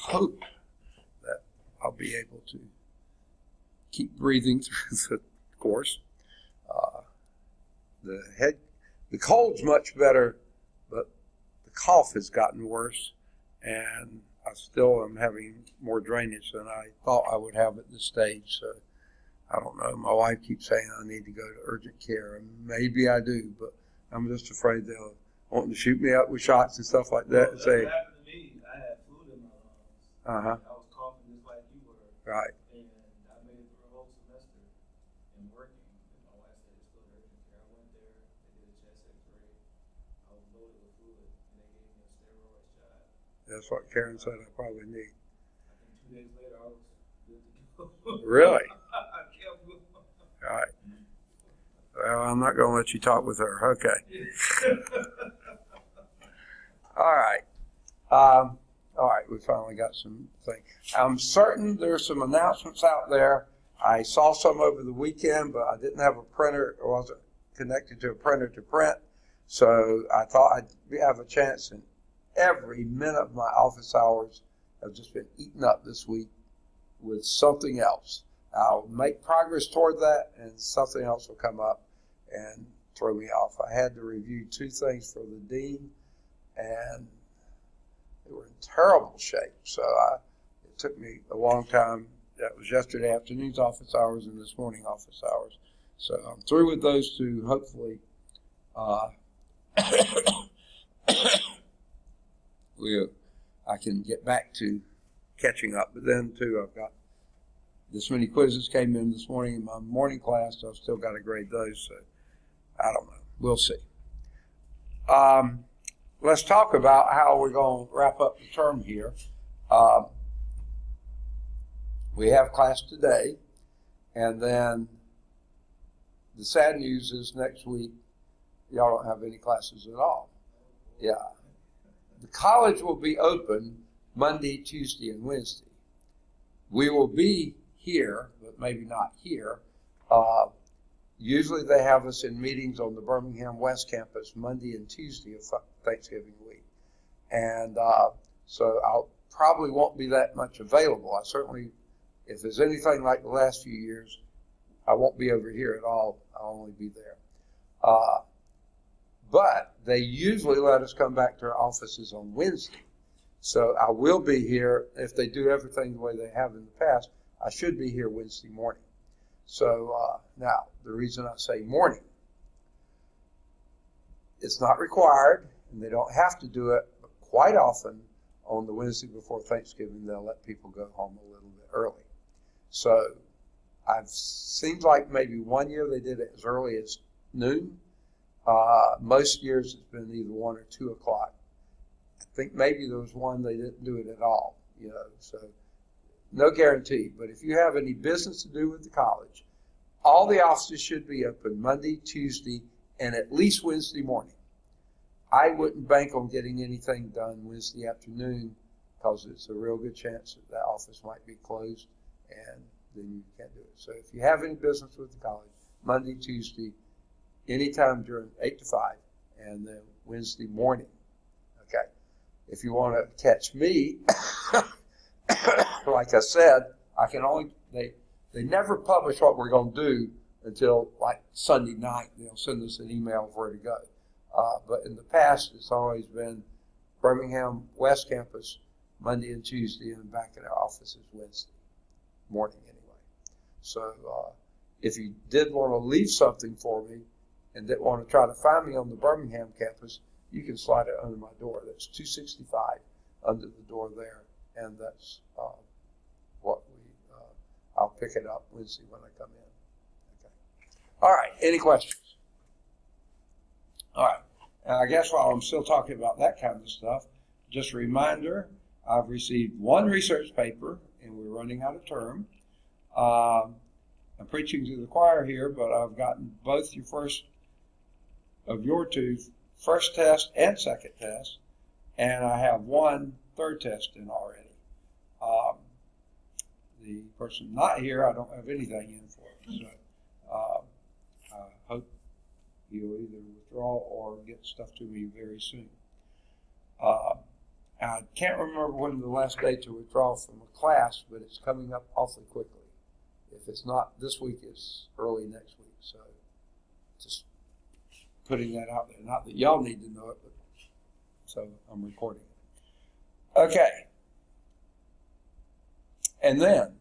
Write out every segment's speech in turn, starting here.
hope that I'll be able to keep breathing through the course. The cold's much better, but the cough has gotten worse, and I still am having more drainage than I thought I would have at this stage. So I don't know. My wife keeps saying I need to go to urgent care, and maybe I do, but I'm just afraid they'll want to shoot me up with shots and stuff like that. Well, and say, what happened to me, I had fluid in my lungs. I was coughing just like you were. Right. And I made it through a whole semester and working. And my wife said, just go to urgent care. I went there. They did a chest x-ray. I was loaded with fluid, and they gave me a steroid shot. That's what Karen said I probably need. I think 2 days later, I was good to go. Really? I kept going. All right. Well, I'm not going to let you talk with her. Okay. All right. All right. We finally got some things. I'm certain there's some announcements out there. I saw some over the weekend, but I didn't have a printer. I wasn't connected to a printer to print. So I thought I'd have a chance, and every minute of my office hours have just been eaten up this week with something else. I'll make progress toward that, and something else will come up and throw me off. I had to review 2 things for the dean, and they were in terrible shape. So it took me a long time. That was yesterday afternoon's office hours and this morning office hours. So I'm through with those 2. Hopefully, I can get back to catching up. But then, too, I've got this many quizzes came in this morning in my morning class, so I've still got to grade those. So I don't know. We'll see. Let's talk about how we're going to wrap up the term here. We have class today, and then the sad news is next week y'all don't have any classes at all. Yeah. The college will be open Monday, Tuesday, and Wednesday. We will be here, but maybe not here. Usually they have us in meetings on the Birmingham West Campus Monday and Tuesday of Thanksgiving week. And so I probably won't be that much available. I certainly, if there's anything like the last few years, I won't be over here at all. I'll only be there. But they usually let us come back to our offices on Wednesday. So I will be here. If they do everything the way they have in the past, I should be here Wednesday morning. So now, the reason I say morning, it's not required, and they don't have to do it, but quite often on the Wednesday before Thanksgiving, they'll let people go home a little bit early. So seems like maybe one year they did it as early as noon. Most years it's been either 1 or 2 o'clock. I think maybe there was one they didn't do it at all, so no guarantee. But if you have any business to do with the college, all the offices should be open Monday, Tuesday, and at least Wednesday morning. I wouldn't bank on getting anything done Wednesday afternoon because it's a real good chance that that office might be closed, and then you can't do it. So if you have any business with the college, Monday, Tuesday, anytime during 8 to 5, and then Wednesday morning. Okay. If you want to catch me, like I said, I can only, they never publish what we're going to do until like Sunday night. They'll send us an email of where to go. But in the past, it's always been Birmingham West Campus, Monday and Tuesday, and back at our offices Wednesday morning anyway. So if you did want to leave something for me and didn't want to try to find me on the Birmingham campus, you can slide it under my door. That's 265 under the door there, and that's what I'll pick it up Wednesday when I come in. Okay. All right. Any questions? All right. And I guess while I'm still talking about that kind of stuff, just a reminder, I've received 1 research paper, and we're running out of term. I'm preaching to the choir here, but I've gotten both your first 2 first test and second test, and I have 1 third test in already. The person not here, I don't have anything in for. So I hope you'll either withdraw or get stuff to me very soon. I I can't remember when the last day to withdraw from a class, but it's coming up awfully quickly. If it's not this week, it's early next week. So just putting that out there. Not that y'all need to know it, but so I'm recording it. Okay. And then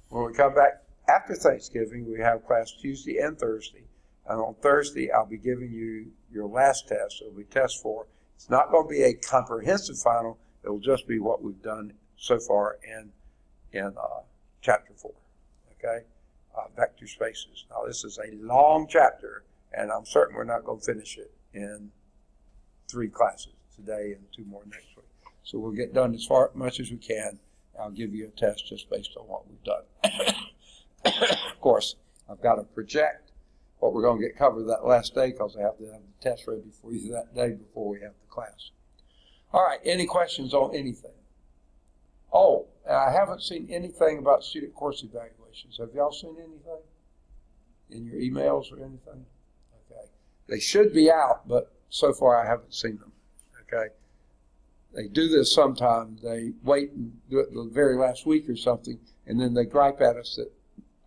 when we come back after Thanksgiving, we have class Tuesday and Thursday. And on Thursday, I'll be giving you your last test. It'll be test 4. It's not going to be a comprehensive final. It'll just be what we've done so far in chapter 4. Okay? Vector spaces. Now, this is a long chapter, and I'm certain we're not going to finish it in 3 classes today and 2 more next week. So we'll get done as much as we can. I'll give you a test just based on what we've done. Of course, I've got to project what we're going to get covered that last day because I have to have the test ready for you that day before we have the class. All right, any questions on anything? Oh, I haven't seen anything about student course evaluations. Have y'all seen anything in your emails or anything? Okay. They should be out, but so far I haven't seen them. Okay. They do this sometimes. They wait and do it the very last week or something, and then they gripe at us that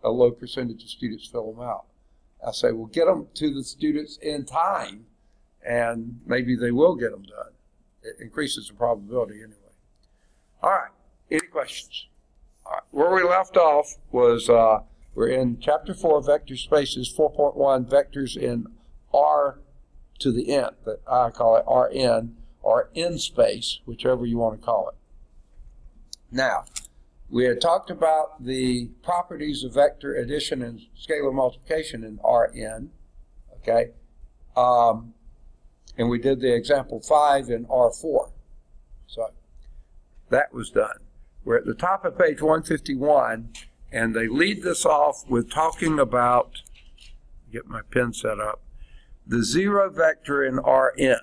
a low percentage of students fill them out. I say, well, get them to the students in time, and maybe they will get them done. It increases the probability anyway. All right. Any questions? All right. Where we left off was we're in Chapter 4, Vector Spaces, 4.1, Vectors in R to the nth, that I call it Rn, or N space, whichever you want to call it. Now, we had talked about the properties of vector addition and scalar multiplication in Rn, okay? And we did the example 5 in R4. So that was done. We're at the top of page 151, and they lead this off with talking about, get my pen set up, the 0 vector in Rn.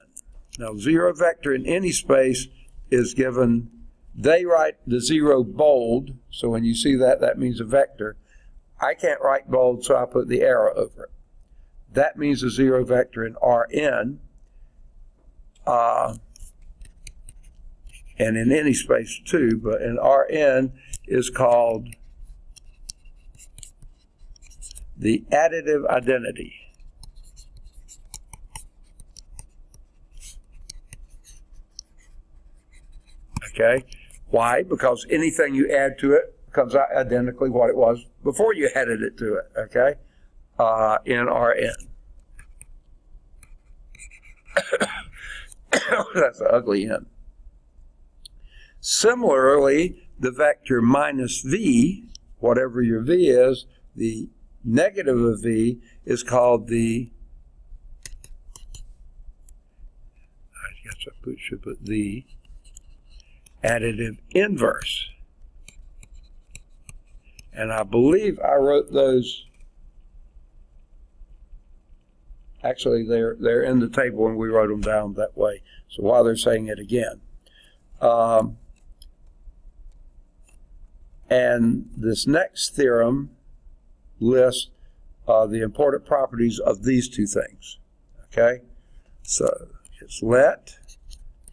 Now, 0 vector in any space is given, they write the 0 bold, so when you see that, that means a vector. I can't write bold, so I put the arrow over it. That means a 0 vector in Rn, and in any space too, but in Rn is called the additive identity. Okay? Why? Because anything you add to it comes out identically what it was before you added it to it. Okay? In Rn. That's an ugly N. Similarly, the vector minus v, whatever your v is, the negative of v is called the, I guess I should put the additive inverse. And I believe I wrote those, actually they're in the table and we wrote them down that way. So while they're saying it again. And this next theorem lists the important properties of these two things. Okay? So it's let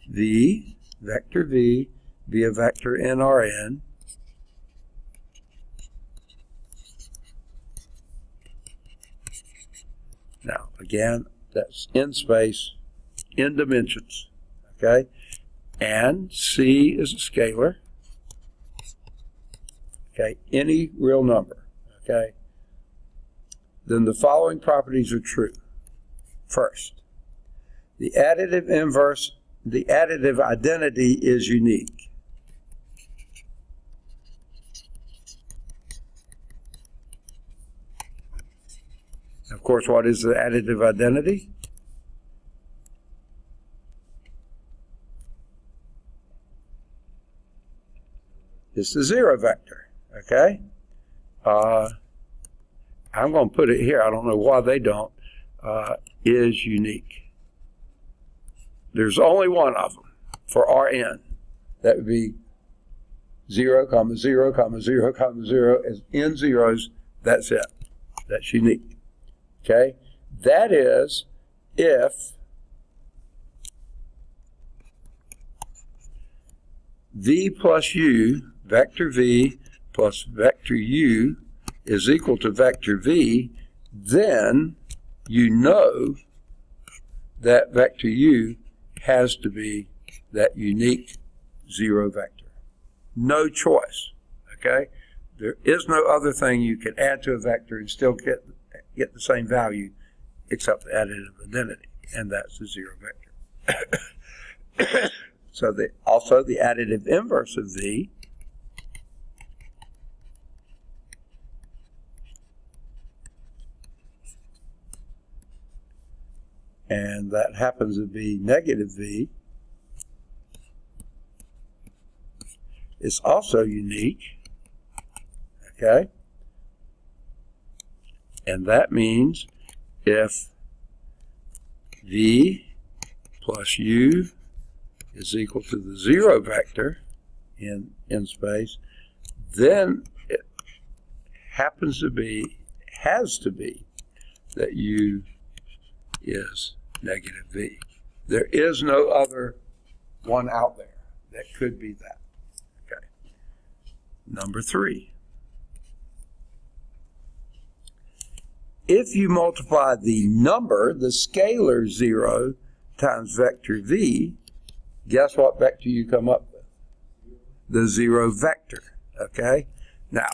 v, vector v, be a vector in Rn. Now, again, that's in space, in dimensions. Okay? And C is a scalar. Okay? Any real number. Okay? Then the following properties are true. First, the additive inverse, the additive identity is unique. Of course, what is the additive identity? It's the 0 vector, okay? I'm going to put it here. I don't know why they don't. Is unique. There's only one of them for Rn. That would be 0, 0, 0, 0. As n zeros, that's it. That's unique. Okay? That is if v plus u, vector v plus vector u is equal to vector v, then you know that vector u has to be that unique zero vector. No choice, okay? There is no other thing you can add to a vector and still get the same value except the additive identity, and that's the zero vector. So also the additive inverse of v and that happens to be negative v is also unique, okay? And that means if v plus u is equal to the zero vector in space, then it has to be that u is negative v. There is no other one out there that could be that. Okay. Number 3. If you multiply the number, the scalar 0, times vector v, guess what vector you come up with? The zero vector. Okay? Now,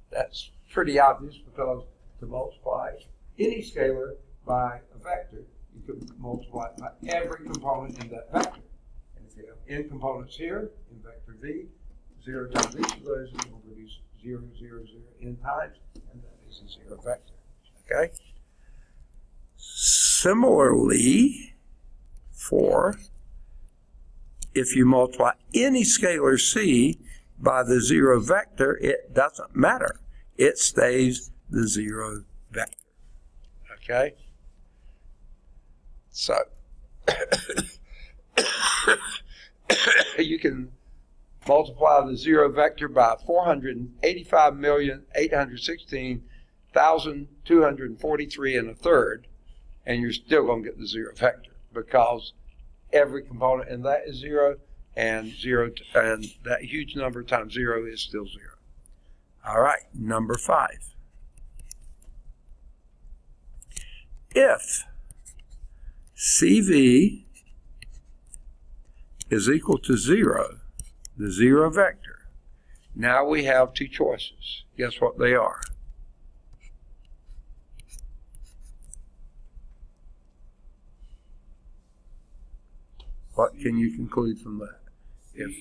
that's pretty obvious because to multiply any scalar by a vector, you can multiply it by every component in that vector. And if you have n components here in vector v, 0 times each of those is going to produce 0, 0, 0 n times, and that is a zero vector. Okay? Similarly, if you multiply any scalar c by the zero vector, it doesn't matter. It stays the zero vector. Okay? So, you can multiply the zero vector by 485,816,243 and a third, and you're still going to get the zero vector because every component in that is 0, and that huge number times 0 is still 0. All right, number 5. If CV is equal to 0, the zero vector, now we have two choices. Guess what they are? What can you conclude from that? If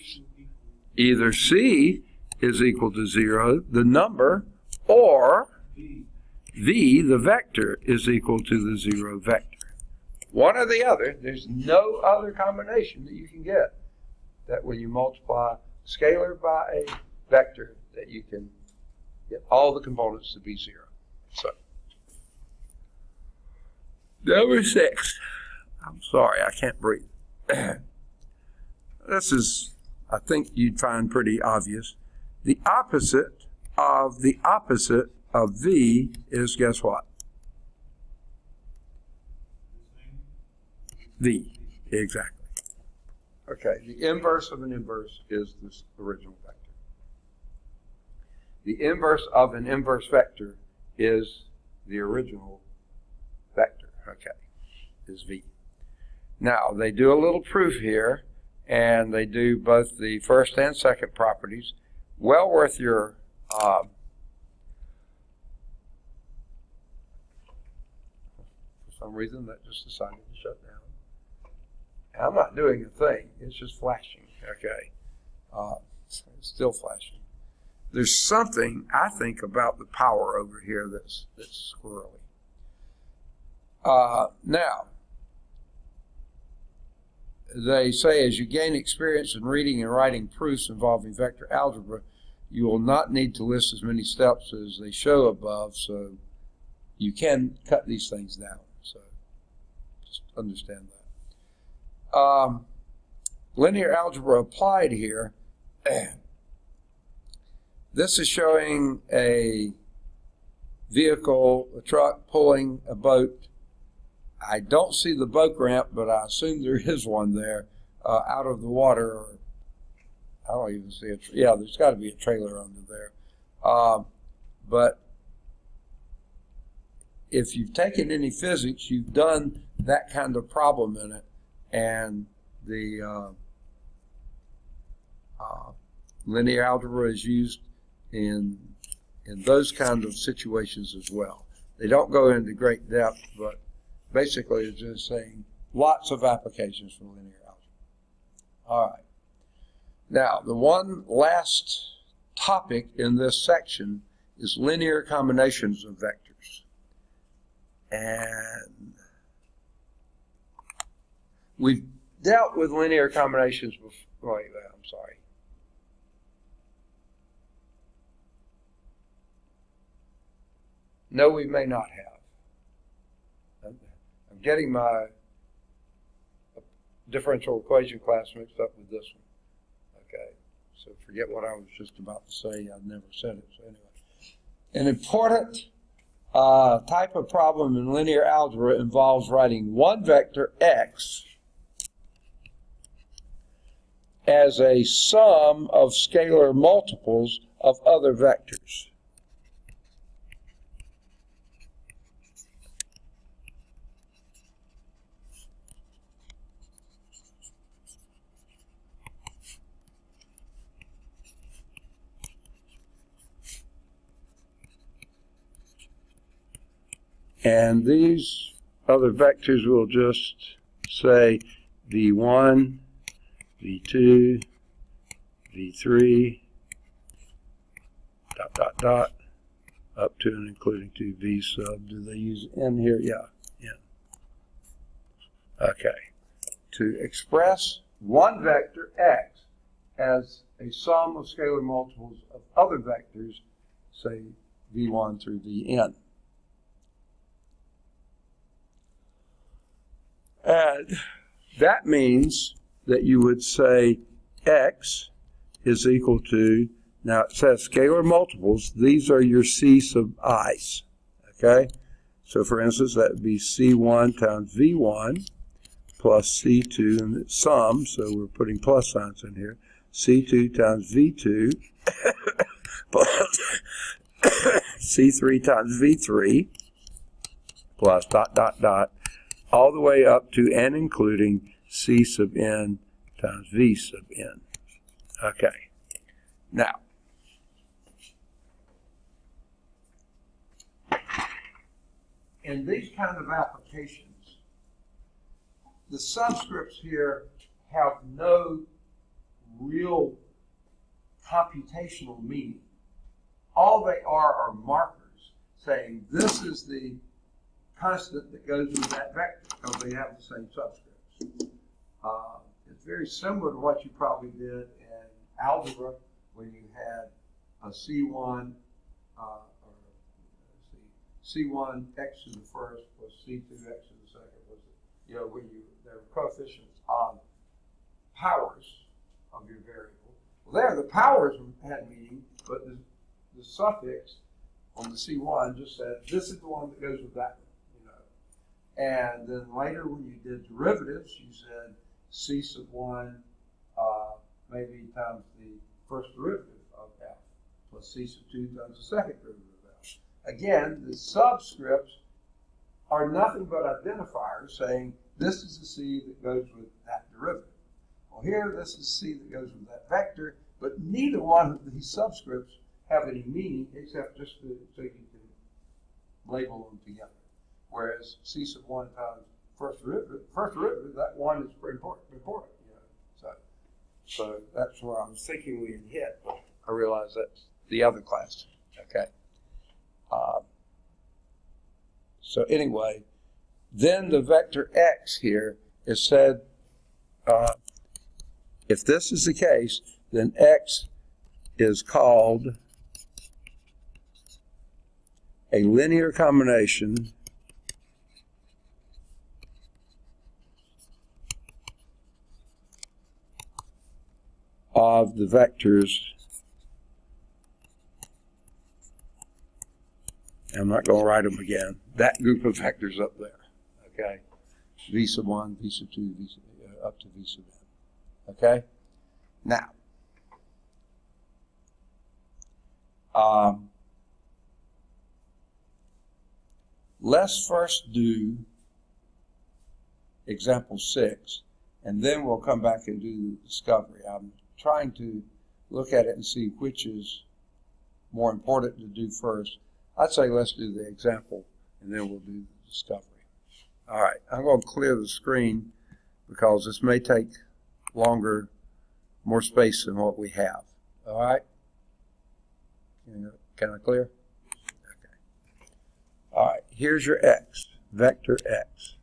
either C is equal to 0, the number, or V, the vector, is equal to the zero vector. One or the other. There's no other combination that you can get that when you multiply scalar by a vector that you can get all the components to be 0. So, number 6. I'm sorry, I can't breathe. This is, I think you'd find pretty obvious. The opposite of V is, guess what? V, exactly. Okay, the inverse of an inverse is this original vector. The inverse of an inverse vector is the original vector, okay, is V. Now, they do a little proof here, and they do both the first and second properties. Well worth your for some reason that just decided to shut down. I'm not doing a thing, it's just flashing, okay? It's still flashing. There's something, I think, about the power over here that's squirrely. Now, they say as you gain experience in reading and writing proofs involving vector algebra, you will not need to list as many steps as they show above, so you can cut these things down. So just understand that. Linear algebra applied here. This is showing a vehicle, a truck pulling a boat. I don't see the boat ramp, but I assume there is one there, out of the water or I don't even see it. Yeah, there's got to be a trailer under there. But if you've taken any physics, you've done that kind of problem in it, and the linear algebra is used in those kind of situations as well. They don't go into great depth, but basically it's just saying lots of applications for linear algebra. All right. Now, the one last topic in this section is linear combinations of vectors. And we've dealt with linear combinations before. Wait, I'm sorry. No, we may not have. I'm getting my differential equation class mixed up with this one. Okay, so forget what I was just about to say. I never said it. So anyway, an important type of problem in linear algebra involves writing one vector x as a sum of scalar multiples of other vectors. And these other vectors will just say v1, v2, v3, dot, dot, dot, up to and including to v sub. Do they use n here? Yeah, n. Okay. To express one vector x as a sum of scalar multiples of other vectors, say v1 through vn. And that means that you would say x is equal to, now it says scalar multiples, these are your c sub i's, okay? So for instance, that would be c1 times v1 plus c2 and it's sum, so we're putting plus signs in here, c2 times v2 plus c3 times v3 plus dot, dot, dot, all the way up to and including c sub n times v sub n. Okay. Now, in these kind of applications, the subscripts here have no real computational meaning. All they are markers saying this is the constant that goes with that vector because they have the same subscripts. It's very similar to what you probably did in algebra when you had a C1 C1 x to the first plus C2 x to the second was, you know, when there were coefficients of powers of your variable. Well, there the powers had meaning, but the suffix on the C1 just said this is the one that goes with that one. And then later when you did derivatives, you said c sub 1 maybe times the first derivative of f plus c sub 2 times the second derivative of f. Again, the subscripts are nothing but identifiers saying this is the c that goes with that derivative. Well, here this is c that goes with that vector, but neither one of these subscripts have any meaning except just so you can label them together. Whereas c sub 1 times first derivative, that one is pretty important, you know. So that's where I was thinking we had hit, but I realize that's the other class. Okay. So anyway, then the vector x here is said, if this is the case, then x is called a linear combination of the vectors, I'm not going to write them again, that group of vectors up there, okay? V sub 1, V sub 2, up to V sub n, okay? Now, Let's first do example 6, and then we'll come back and do the discovery. I'm trying to look at it and see which is more important to do first. I'd say let's do the example, and then we'll do the discovery. All right, I'm going to clear the screen because this may take longer, more space than what we have. All right? Can I clear? Okay. All right, here's your x, vector x.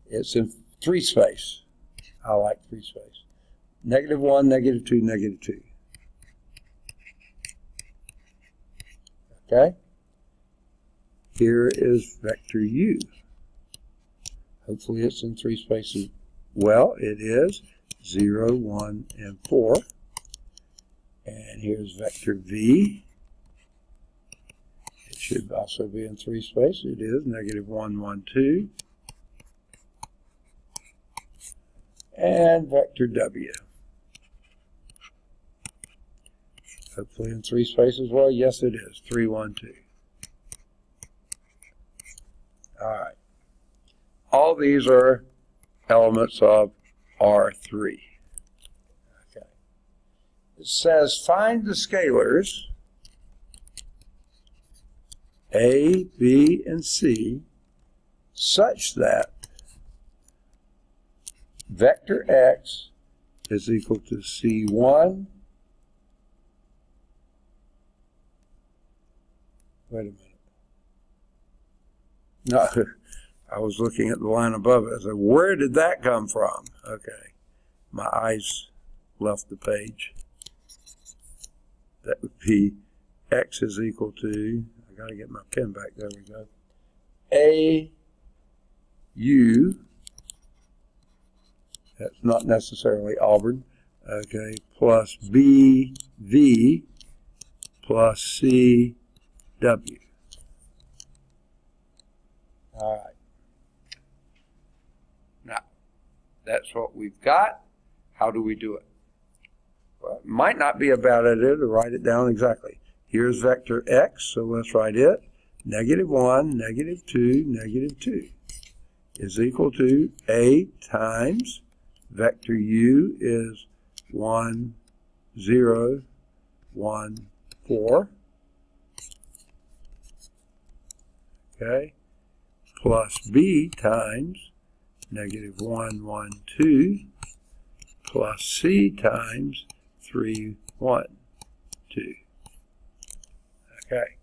It's in 3 space. I like 3 space. -1, -2, -2. Okay? Here is vector u. Hopefully it's in 3 spaces. Well, it is 0, 1, and 4. And here's vector v. It should also be in 3 spaces. It is -1, 1, 2. And vector w. Hopefully in 3 spaces. Well, yes it is. 3, 1, 2. All right. All these are elements of R3. Okay. It says find the scalars A, B, and C such that vector x is equal to C1. Wait a minute. No, I was looking at the line above it. I said, where did that come from? Okay. My eyes left the page. That would be x is equal to, I got to get my pen back. There we go. A, U, that's not necessarily Auburn, okay, plus B, V, plus C, W. All right. Now, that's what we've got. How do we do it? Well, it might not be a bad idea to write it down exactly. Here's vector x, so let's write it. -1, -2, -2 is equal to A times vector u is 1, 0, 1, 4. Okay, plus B times -1, 1, 2, plus C times 3, 1, 2. Okay.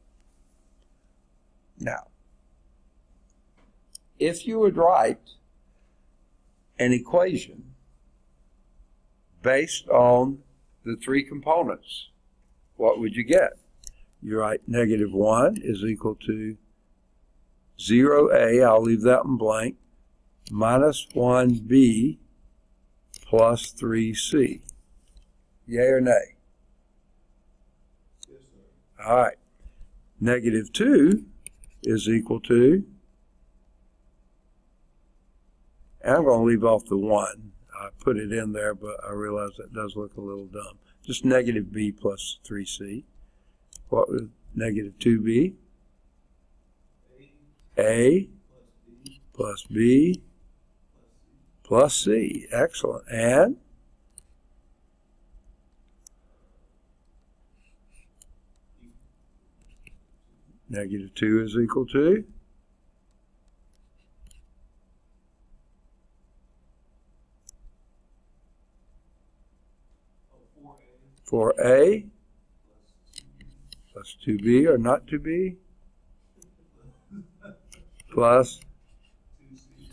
Now, if you would write an equation based on the 3 components, what would you get? You write -1 is equal to 0a, I'll leave that one blank, minus 1b plus 3c. Yay or nay? Yes, sir. All right. -2 is equal to, and I'm going to leave off the 1. I put it in there, but I realize that does look a little dumb. Just -b plus 3c. What would -2 A plus B plus C. Excellent. And -2 is equal to 4A plus 2B or not 2B plus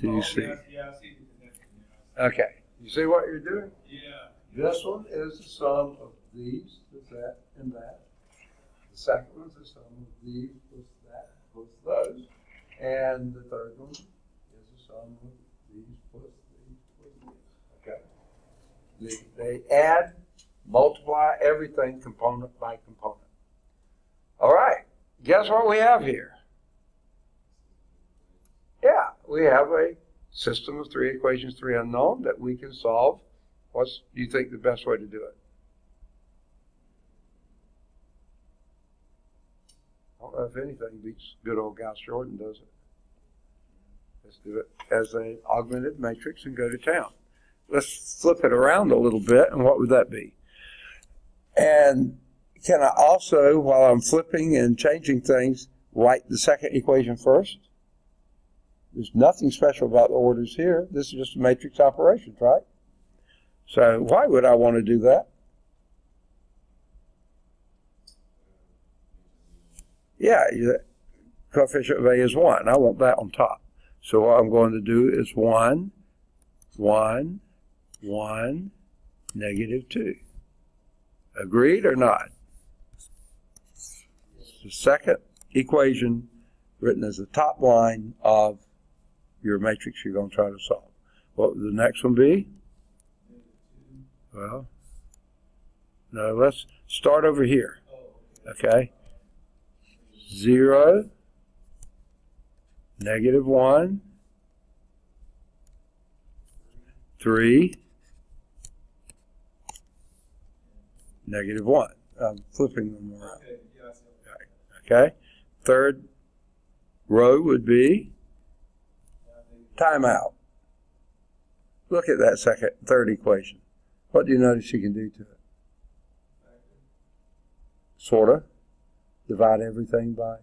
2C. Yeah, I see the connection. Okay. You see what you're doing? Yeah. This one is the sum of these plus that and that. The second one is the sum of these plus that plus those. And the third one is the sum of these plus these plus these. Okay. They add, multiply everything component by component. All right. Guess what we have here? Yeah, we have a system of 3 equations, 3 unknown that we can solve. What's, do you think, the best way to do it? know if anything beats good old Gauss-Jordan, does it? Let's do it as an augmented matrix and go to town. Let's flip it around a little bit, and what would that be? And can I also, while I'm flipping and changing things, write the second equation first? There's nothing special about the orders here. This is just a matrix operations, right? So why would I want to do that? Yeah, coefficient of A is 1. I want that on top. So what I'm going to do is 1, 1, 1, negative 2. Agreed or not? The second equation written as the top line of your matrix you're going to try to solve. What would the next one be? Well, no, let's start over here. Okay? 0, negative 1, 3, negative 1. I'm flipping them around. Okay? Third row would be timeout. Look at that third equation. What do you notice you can do to it? Sort of. Divide everything by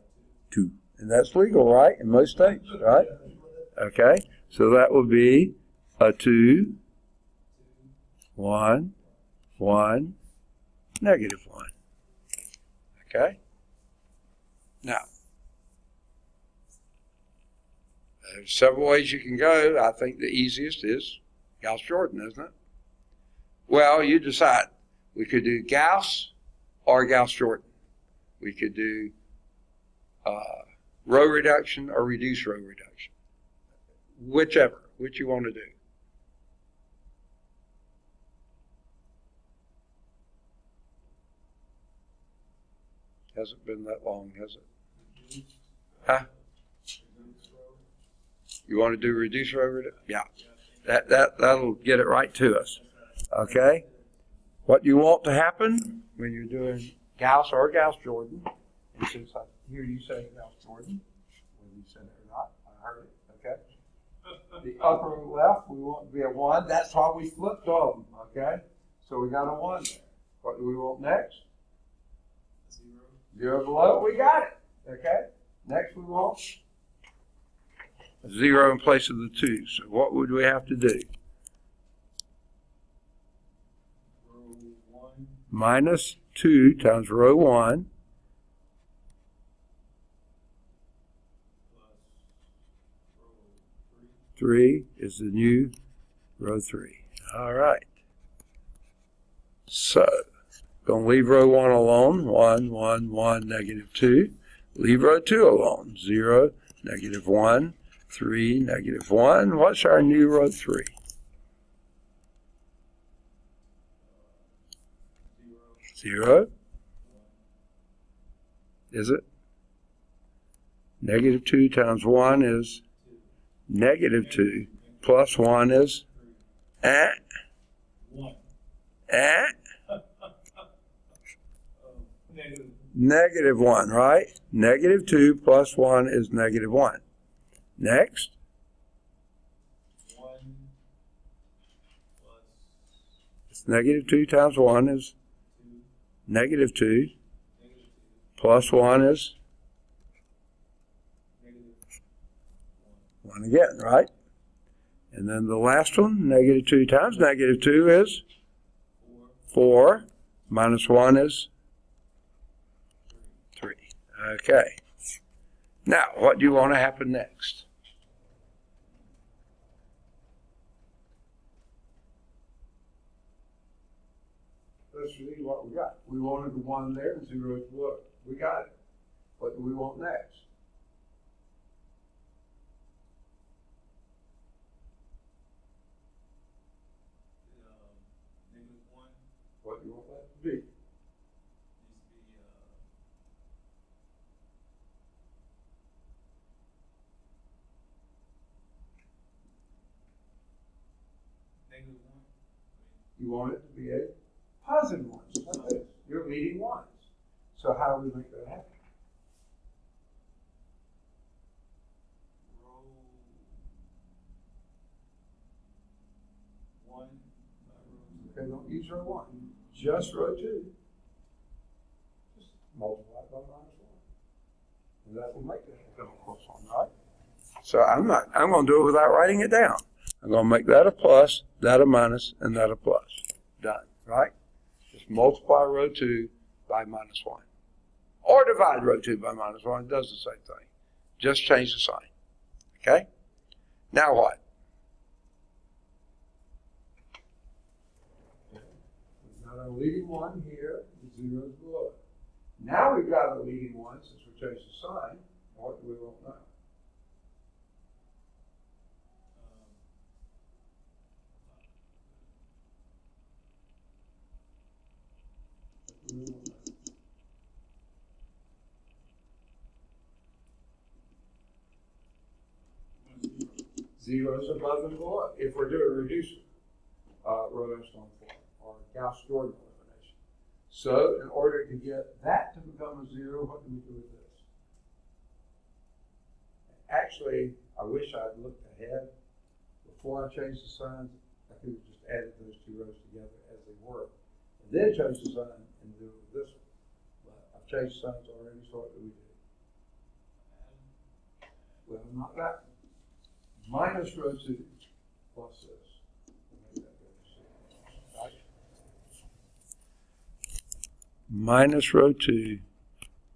2. And that's legal, right? In most states, right? Okay. So that would be a 2, 1, 1, negative 1. Okay? Now, there's several ways you can go. I think the easiest is Gauss-Jordan, isn't it? Well, you decide. We could do Gauss or Gauss-Jordan. We could do row reduction or reduced row reduction. Whichever, which you want to do. Hasn't been that long, has it? Huh? You want to do reduced row reduction? Yeah. That'll get it right to us. Okay? What you want to happen when you're doing Gauss or Gauss-Jordan, and since I hear you say Gauss-Jordan, whether you said it or not, I heard it, okay? The upper left, we want to be a 1. That's why we flipped them, okay? So we got a 1 there. What do we want next? 0 below, we got it, okay? Next we want a 0 in place of the 2. So what would we have to do? Row 1. Minus 2 times row 1 Plus row 3 is the new row 3. All right. So, going to leave row 1 alone. 1, 1, 1, negative 2. Leave row 2 alone. 0, negative 1, 3, negative 1. What's our new row 3? 0. Is it? Negative 2 times 1 is negative 2. Plus 1 is 1. Negative 1, right? Negative 2 plus 1 is negative 1. Next. 1 plus It's negative 2 times 1 is 2. negative 2. Negative 2. Plus 1 is Negative 1 again, right? And then the last one, negative 2 times negative 2 is 4. 4. Minus 1 is 3. Okay. Now, what do you want to happen next? Let's see what we got. We wanted the 1 there and 0 below. We got it. What do we want next? Negative 1 What do you want that to be? needs to be negative 1. You want it to be a positive 1. Like this. You're leading 1s. So how do we make that happen? 1 by row 2. Okay, don't use row 1. Just row 2. Just multiply it by -1. And that will make that become a plus 1, right? So I'm going to do it without writing it down. I'm going to make that a plus, that a minus, and that a plus. Done, right? Just multiply row 2 by -1. Or divide row 2 by -1. It does the same thing. Just change the sign. Okay? Now what? We've got our leading one here, the zeros below it. Now we've got a leading one, since we changed the sign. What do we want now? Zeros above and below, if we're doing reducer, row echelon form, or Gauss-Jordan elimination. So, in order to get that to become a 0, what do we do with this? Actually, I wish I'd looked ahead. Before I changed the signs, I could have just added those 2 rows together as they were, and then change the sign and do it with this one. But I've changed signs already, so what do we do? Well, not that one. Minus row 2 plus this. Right? Minus row 2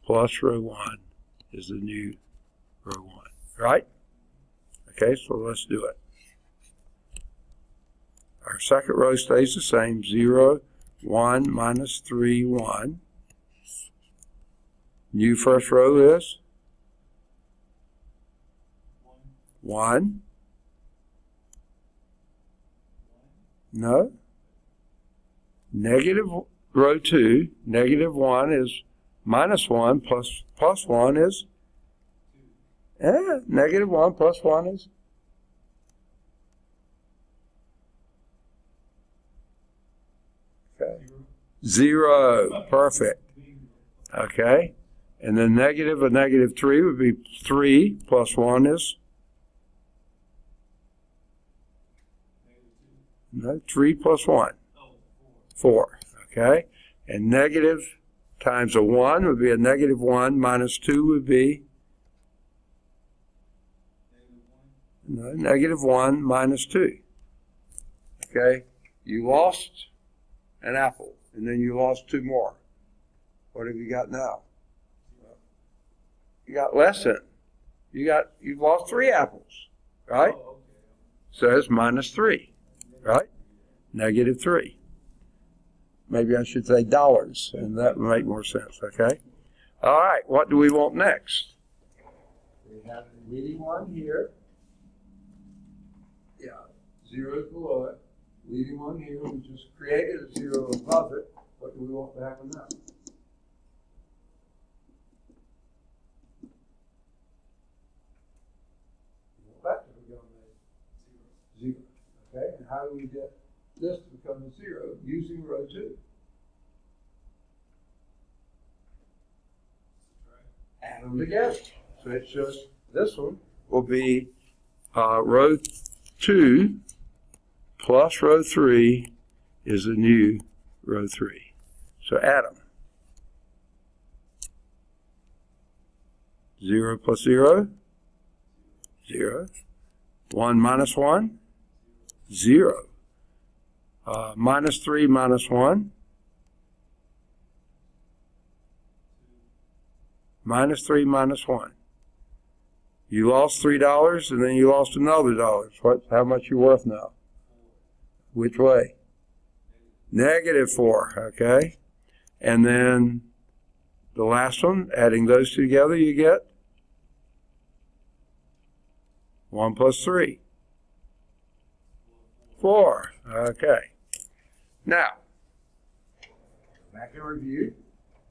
plus row 1 is the new row 1, right? Okay, so let's do it. Our second row stays the same, 0, 1, minus 3, 1. New first row is 1. No. Negative row 2, -1 is -1 plus 1 is? -1 plus 1 is? Okay. 0. Perfect. Okay. And then negative of -3 would be 3 plus 1 is? No, 3 plus 1. 4. Okay. And negative times a 1 would be a -1 minus 2 would be? No, -1 minus 2. Okay. You lost an apple, and then you lost 2 more. What have you got now? You got less than. You've lost 3 apples, right? So it's -3. Right? -3. Maybe I should say dollars, and that would make more sense, okay? All right, what do we want next? We have the leading one here. Yeah, 0 below it. Leading one here, we just created a 0 above it. What do we want to happen now? That to become a 0. Okay, and how do we get this to become a 0? Using row 2. Add them together. So it's just, this one will be row 2 plus row 3 is the new row 3. So add them. 0 plus 0, 0. 1 minus 1, 0. Minus 3 minus 1. Minus 3 minus 1. You lost $3 and then you lost another $1. How much you worth now? Which way? -4, okay? And then the last one, adding those two together, you get 1 plus 3. 4, okay. Now, back in review.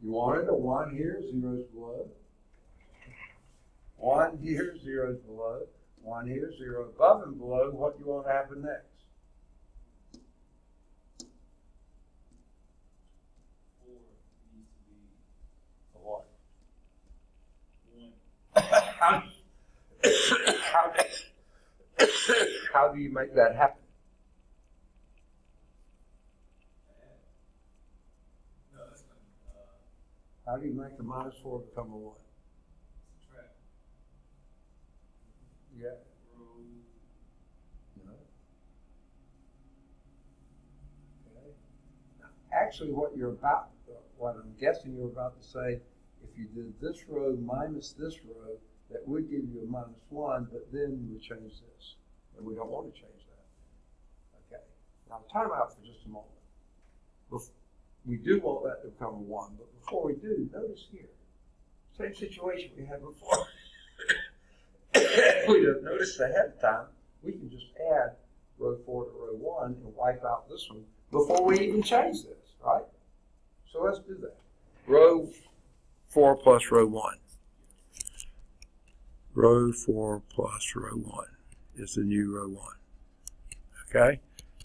You wanted a 1 here, 0's below. 1 here, 0's below. 1 here, 0 above and below. What do you want to happen next? 4 needs to be A what? 1. How do you make that happen? How do you make a -4 become a 1? Subtract. Yeah. Row. No. Okay. Now, actually, what I'm guessing you're about to say, if you did this row minus this row, that would give you a -1, but then you would change this. And we don't want to change that. Okay. Now, time out for just a moment. We do want that to become a 1, but before we do, notice here, same situation we had before. If we don't notice ahead of time, we can just add row 4 to row 1 and wipe out this one before we even change this, right? So let's do that. Row 4 plus row 1. Row 4 plus row 1 is the new row 1. Okay?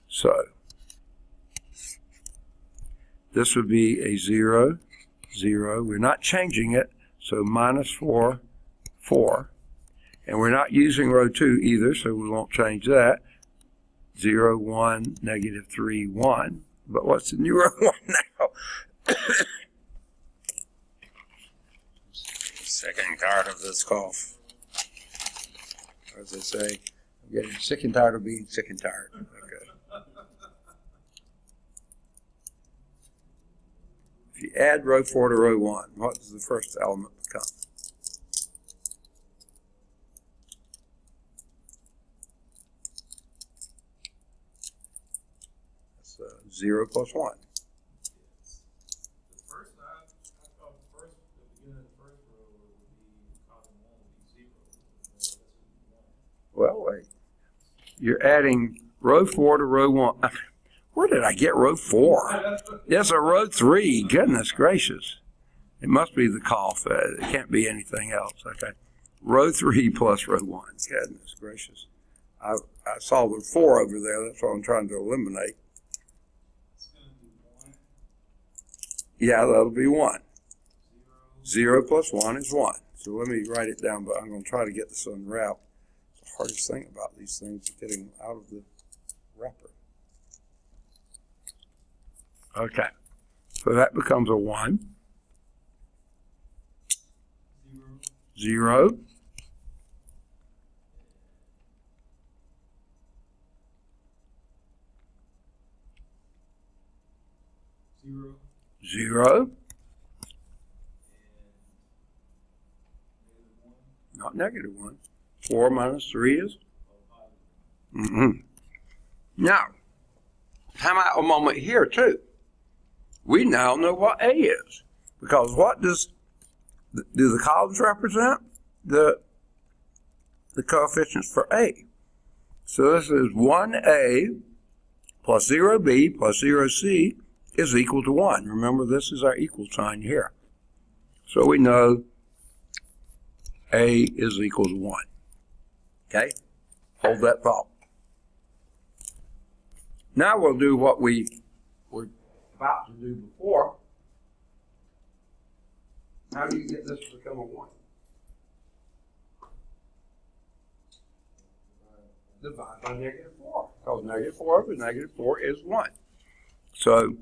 So this would be a 0, 0. We're not changing it, so -4, 4. And we're not using row 2 either, so we won't change that. 0, 1, -3, 1. But what's the new row 1 now? Sick and tired of this cough. As they say, I'm getting sick and tired of being sick and tired. Okay. If you add row 4 to row 1, what does the first element become? That's 0 plus 1. Yes. The first, I thought the beginning of the first row would be column 1 would be 0. That's what we want. Well, wait. You're adding row 4 to row 1. Where did I get row 4? Yes, a row 3. Goodness gracious. It must be the cough. It can't be anything else. Okay. Row 3 plus row 1. Goodness gracious. I saw the 4 over there. That's what I'm trying to eliminate. It's going to be 1. Yeah, that'll be 1. 0 plus 1 is 1. So let me write it down, but I'm going to try to get this unwrapped. The hardest thing about these things is getting them out of the wrapper. Okay, so that becomes a 1. 0. 0. 0. And Not -1. 4 minus 3 is? Now, time out a moment here too. We now know what A is. Because what do the columns represent? The coefficients for A. So this is 1A plus 0B plus 0C is equal to 1. Remember, this is our equal sign here. So we know A is equal to 1. Okay? Hold that thought. Now we'll do what we were about to do before. How do you get this to become a 1? Divide by -4. Because -4 over -4 is 1. So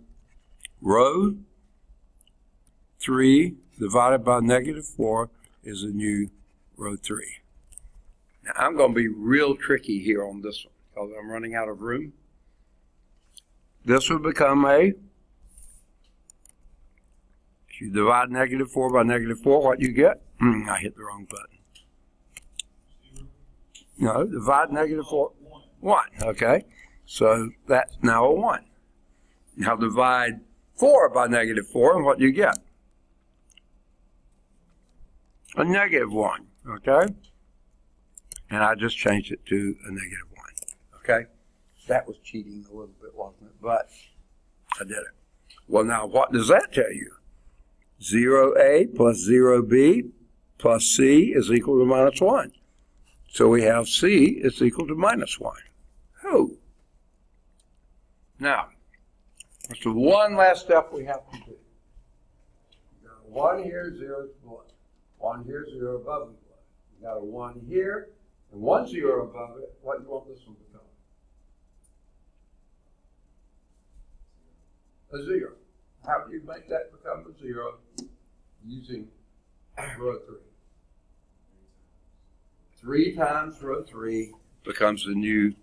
row 3 divided by -4 is a new row 3. Now I'm going to be real tricky here on this one because I'm running out of room. This will become a, if you divide -4 by -4, what you get? I hit the wrong button. 0. No, divide -4, 1, okay? So that's now a 1. Now divide 4 by -4, and what do you get? A -1, okay? And I just changed it to a -1, okay? That was cheating a little bit, wasn't it? But I did it. Well, now what does that tell you? 0A plus 0B plus C is equal to -1. So we have C is equal to -1. Oh. Now, what's the one last step we have to do? You got a 1 here, 0 is below. 1 here, 0 above and below. You got a 1 here, and 1 0 above it. What do you want this one to become? A 0. How do you make that become a 0? using row 3. 3 times row 3 becomes the new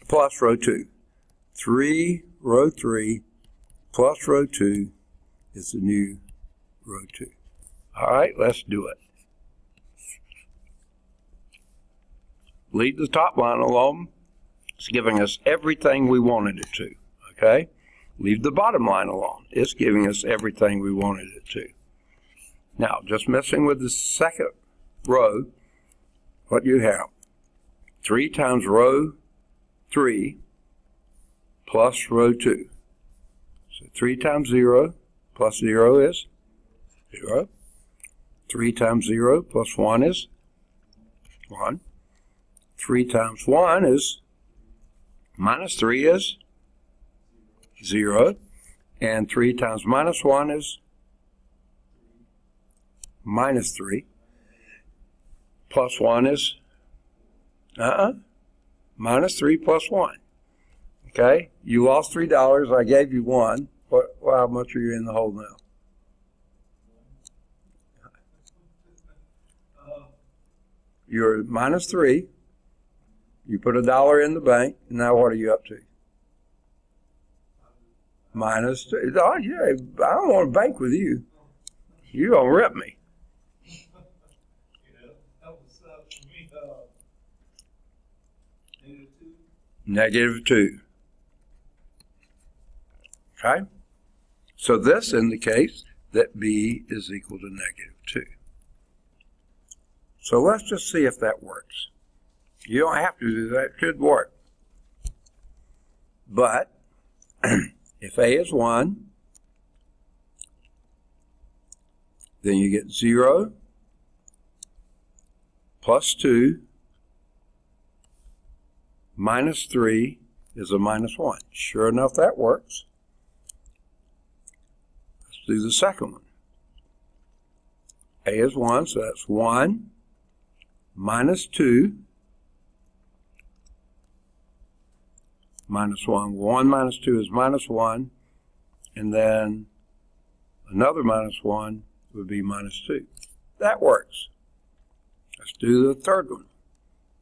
plus row 2. 3 row 3 plus row 2 is the new row 2. All right, let's do it. Leave the top line alone. It's giving us everything we wanted it to, okay? Leave the bottom line alone. It's giving us everything we wanted it to. Now, just messing with the second row, what you have? 3 times row 3 plus row 2. So 3 times 0 plus 0 is 0. 3 times 0 plus 1 is 1. 3 times 1 is minus 3 is 0. And 3 times minus 1 is minus 3. Plus 1 is minus 3 plus 1. Okay, you lost $3. I gave you 1. How much are you in the hole now? You're minus 3. You put $1 in the bank. And now what are you up to? Minus 2. Oh yeah, I don't want to bank with you. You're gonna rip me. Negative 2. Okay? So this indicates that B is equal to negative 2. So let's just see if that works. You don't have to do that. It could work. But if A is 1, then you get 0 plus 2 minus 3 is a minus 1. Sure enough, that works. Let's do the second one. A is 1, so that's 1 minus 2 minus 1. 1 minus 2 is minus 1, and then another minus 1 would be minus 2. That works. Let's do the third one.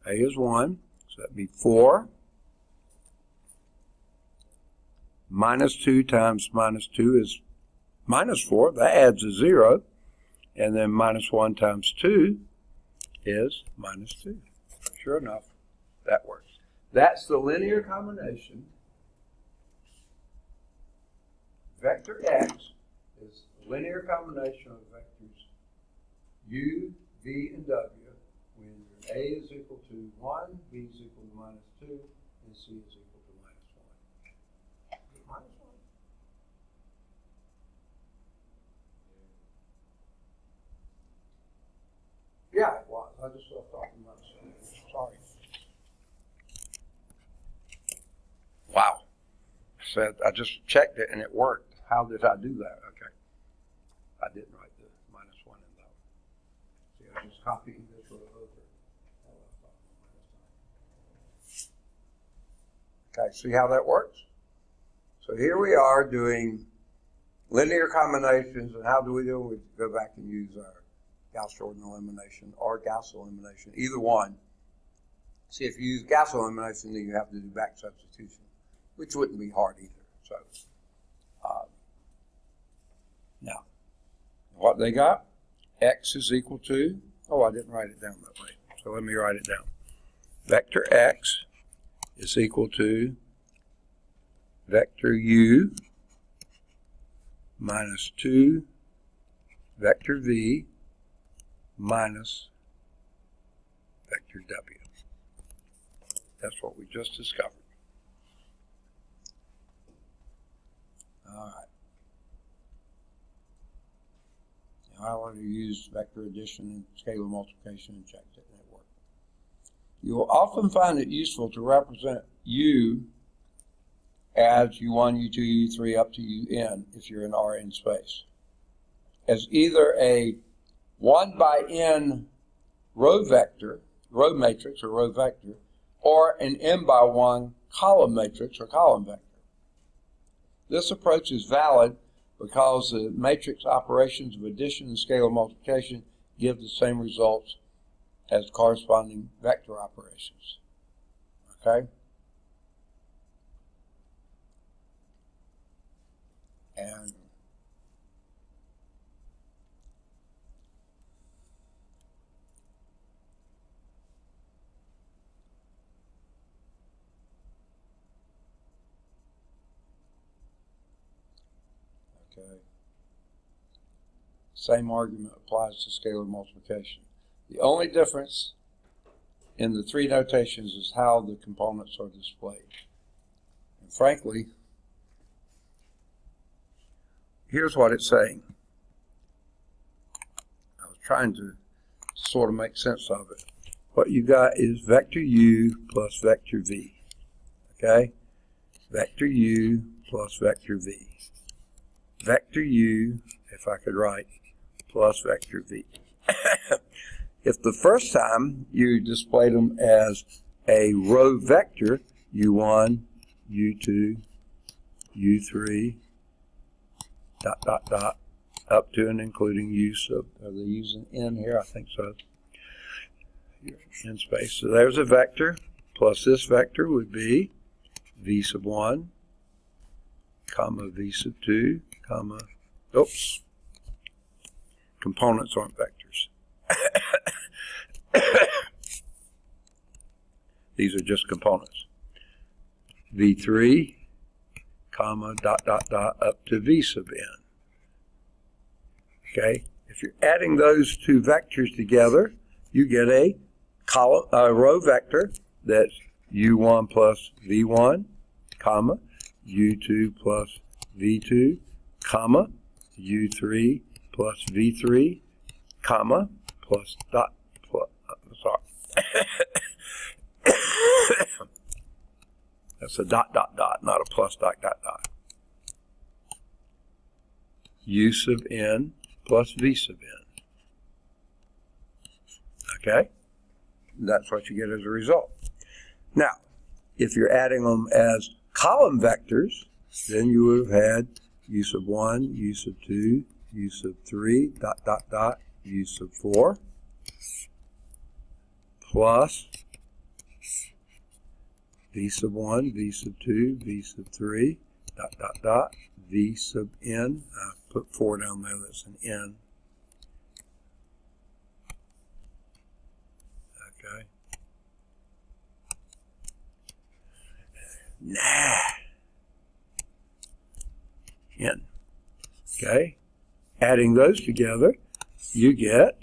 A is 1, so that'd be 4 minus 2 times minus 2 is minus 4. That adds a 0. And then minus 1 times 2 is minus 2. Sure enough, that works. That's the linear combination. Vector x is the linear combination of vectors u, v, and w when a is equal to 1, b is equal to minus 2, and c is equal to minus 1. Minus 1. Yeah, it was. I just left off the minus 1. Sorry. Wow. I just checked it and it worked. How did I do that? Okay. I didn't write the minus 1 in that one. See, I just copied this row over. Okay, see how that works? So here we are doing linear combinations, and how do we do it? We go back and use our Gauss-Jordan elimination or Gauss elimination, either one. See, if you use Gauss elimination, then you have to do back substitution, which wouldn't be hard either. So, now, what they got? X is equal to, oh, I didn't write it down that way, so let me write it down. Vector X is equal to vector U minus 2 vector V minus vector W. That's what we just discovered. All right. Now I want to use vector addition and scalar multiplication and check that it worked. You will often find it useful to represent U as U1, U2, U3 up to UN if you're in Rn space as either a 1 by n row vector, row matrix or row vector, or an n by 1 column matrix or column vector. This approach is valid because the matrix operations of addition and scalar multiplication give the same results as corresponding vector operations. Okay? And okay. Same argument applies to scalar multiplication. The only difference in the three notations is how the components are displayed. And frankly, here's what it's saying. I was trying to sort of make sense of it. What you got is vector u plus vector v. Okay? Vector u plus vector v. Vector u, if I could write, plus vector v. If the first time you displayed them as a row vector, u1, u2, u3, dot, dot, dot, up to and including u sub, are they using n here? I think so. In space. So there's a vector, plus this vector would be v sub 1, comma v sub 2, comma, oops, components aren't vectors. These are just components. v3, comma, dot, dot, dot, up to v sub n. Okay? If you're adding those two vectors together, you get a row vector that's u1 plus v1, comma, u2 plus v2, comma, u3 plus v3, comma, plus dot, plus, sorry. That's a dot, dot, dot, not a plus dot, dot, dot. U sub n plus v sub n. Okay? That's what you get as a result. Now, if you're adding them as column vectors, then you would have had u sub 1, u sub 2, u sub 3, dot, dot, dot, u sub 4, plus v sub 1, v sub 2, v sub 3, dot, dot, dot, v sub n. I put 4 down there, that's an n. Okay. N. Okay. Adding those together, you get,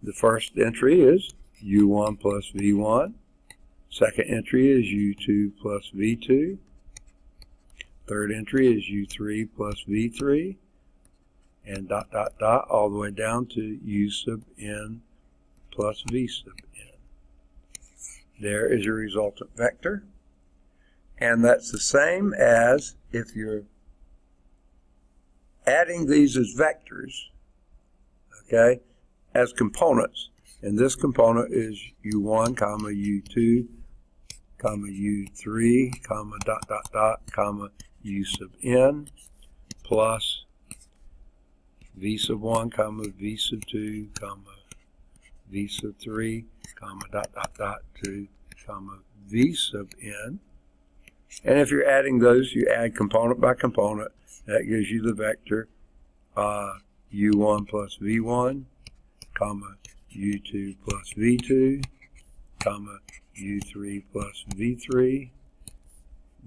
the first entry is u1 plus v1. Second entry is u2 plus v2. Third entry is u3 plus v3. And dot, dot, dot, all the way down to u sub n plus v sub n. There is your resultant vector. And that's the same as if you're adding these as vectors, okay, as components. And this component is u1, comma, u2, comma, u3, comma, dot, dot, dot, comma, u sub n, plus v sub 1, comma, v sub 2, comma, v sub 3, comma, dot, dot, dot, 2, comma, v sub n. And if you're adding those, you add component by component. That gives you the vector u1 plus v1, comma, u2 plus v2, comma, u3 plus v3,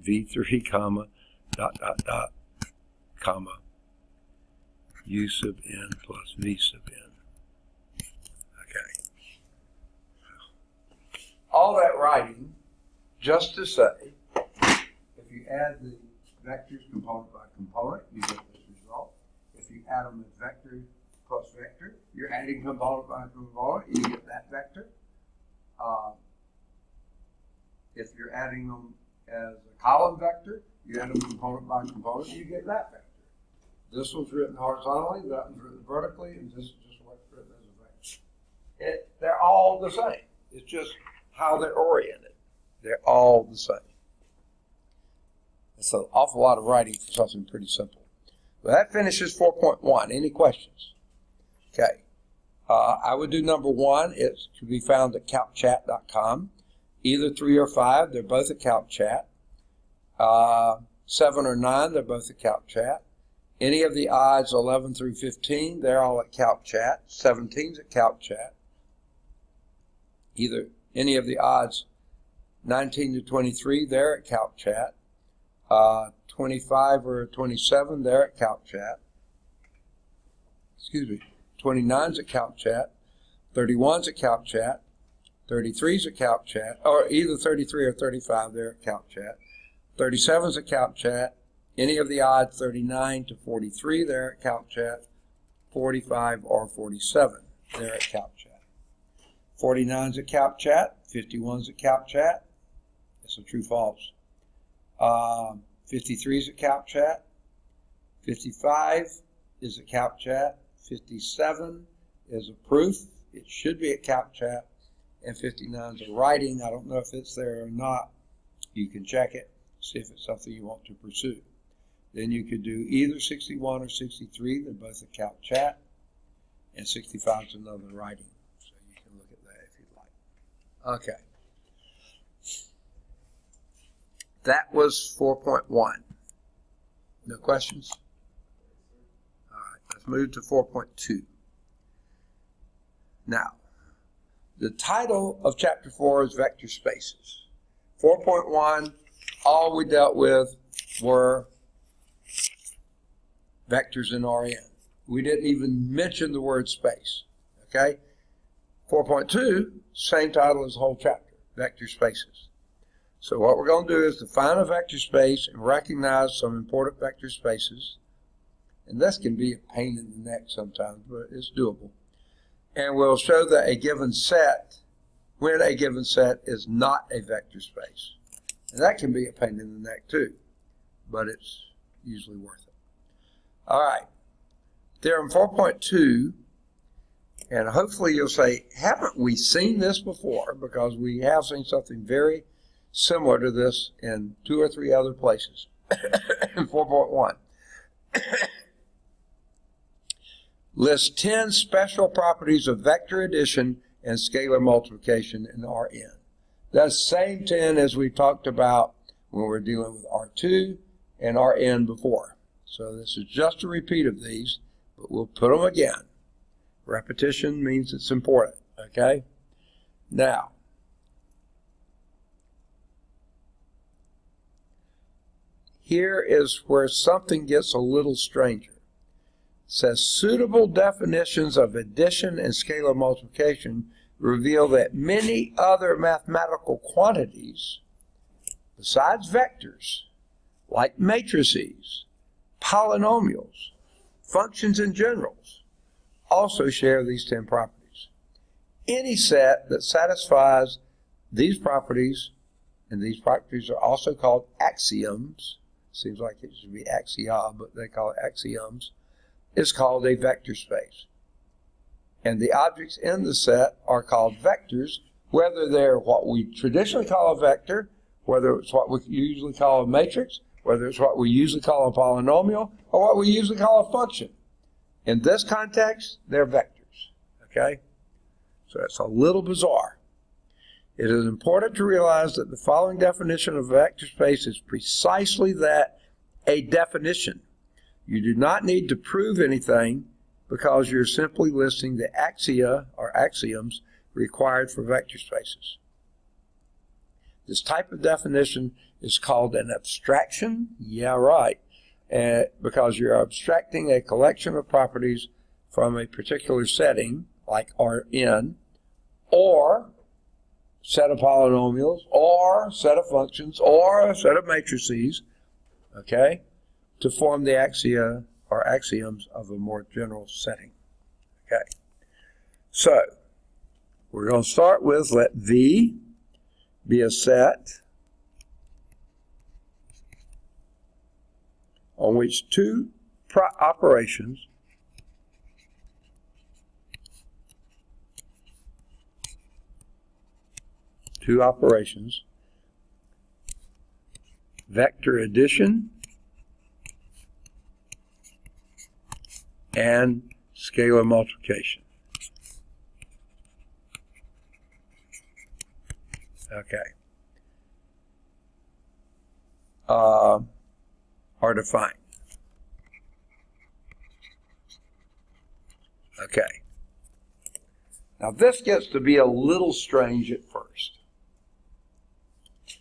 v3, comma, dot, dot, dot, comma, u sub n plus v sub n. Okay. All that writing just to say, if you add the vectors component by component, you get this result. If you add them as vector plus vector, you're adding component by component, you get that vector. If you're adding them as a column vector, you add them component by component, you get that vector. This one's written horizontally, that one's written vertically, and this is just what's written as a vector. They're all the same. It's just how they're oriented. They're all the same. It's an awful lot of writing for something pretty simple. Well, that finishes 4.1. Any questions? Okay. I would do number 1. It can be found at calcchat.com. Either 3 or 5, they're both at CalcChat. 7 or 9, they're both at CalcChat. Any of the odds 11 through 15, they're all at CalcChat. 17's at CalcChat. Either any of the odds 19 to 23, they're at CalcChat. 25 or 27, they're at CalcChat. 29's at CalcChat. 31's at CalcChat. 33's at CalcChat. Or either 33 or 35, they're at CalcChat. 37's at CalcChat. Any of the odds 39 to 43, they're at CalcChat. 45 or 47, they're at CalcChat. 49's at CalcChat. 51's at CalcChat. That's a true-false. 53's at CalcChat. 55 is at CalcChat. 57 is a proof. It should be at CalcChat. And 59 is a writing. I don't know if it's there or not. You can check it, see if it's something you want to pursue. Then you could do either 61 or 63. They're both at CalcChat. And 65 is another writing. So you can look at that if you'd like. Okay. That was 4.1. No questions? All right, let's move to 4.2. Now, the title of Chapter 4 is Vector Spaces. 4.1, all we dealt with were vectors in Rn. We didn't even mention the word space. Okay? 4.2, same title as the whole chapter, Vector Spaces. So what we're going to do is define a vector space and recognize some important vector spaces. And this can be a pain in the neck sometimes, but it's doable. And we'll show that a given set, when a given set is not a vector space. And that can be a pain in the neck too, but it's usually worth it. All right, theorem 4.2, and hopefully you'll say, haven't we seen this before? Because we have seen something very similar to this in 2 or 3 other places. 4.1. List 10 special properties of vector addition and scalar multiplication in Rn. That's the same 10 as we talked about when we were dealing with R2 and Rn before. So this is just a repeat of these, but we'll put them again. Repetition means it's important, okay? Now, here is where something gets a little stranger. It says suitable definitions of addition and scalar multiplication reveal that many other mathematical quantities besides vectors, like matrices, polynomials, functions and generals, also share these 10 properties. Any set that satisfies these properties, and these properties are also called axioms, seems like it should be axia, but they call it axioms, is called a vector space. And the objects in the set are called vectors, whether they're what we traditionally call a vector, whether it's what we usually call a matrix, whether it's what we usually call a polynomial, or what we usually call a function. In this context, they're vectors, okay? So it's a little bizarre. It is important to realize that the following definition of a vector space is precisely that, a definition. You do not need to prove anything because you're simply listing the axia or axioms required for vector spaces. This type of definition is called an abstraction. Yeah, right. Because you're abstracting a collection of properties from a particular setting, like Rn, or set of polynomials, or set of functions, or a set of matrices, okay, to form the axia or axioms of a more general setting. Okay. So, we're going to start with let V be a set on which two operations vector addition and scalar multiplication. Okay. Are defined. Okay. Now this gets to be a little strange at first.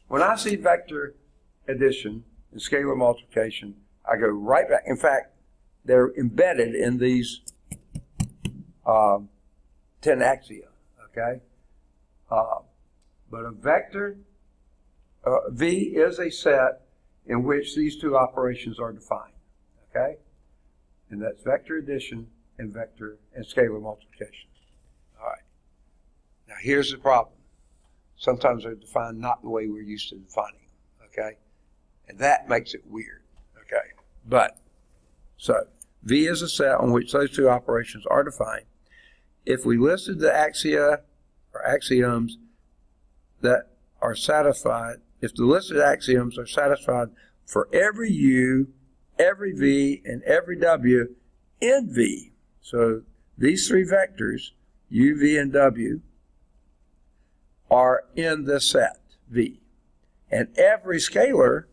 When I see vector addition and scalar multiplication, I go right back. In fact, they're embedded in these 10 axia, okay? But a vector, V is a set in which these two operations are defined, okay? And that's vector addition and vector and scalar multiplication. All right. Now here's the problem. Sometimes they're defined not the way we're used to defining them, okay? And that makes it weird, okay? But, so, V is a set on which those two operations are defined. If we listed the axia or axioms that are satisfied, if the listed axioms are satisfied for every U, every V, and every W in V, so these three vectors, U, V, and W, are in this set, V. And every scalar,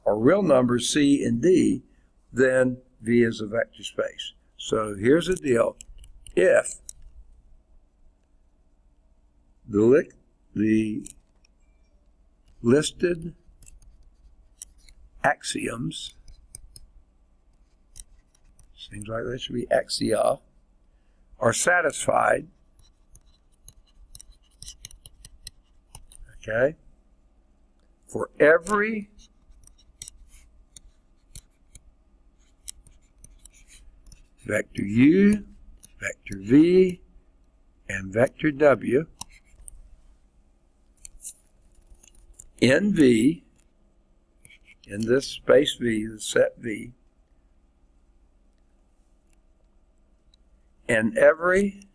or real numbers, C and D, then V is a vector space. So here's the deal. If the listed axioms, seems like they should be axia, are satisfied, okay, for every vector U, vector V, and vector W in V, in this space V, the set V, and every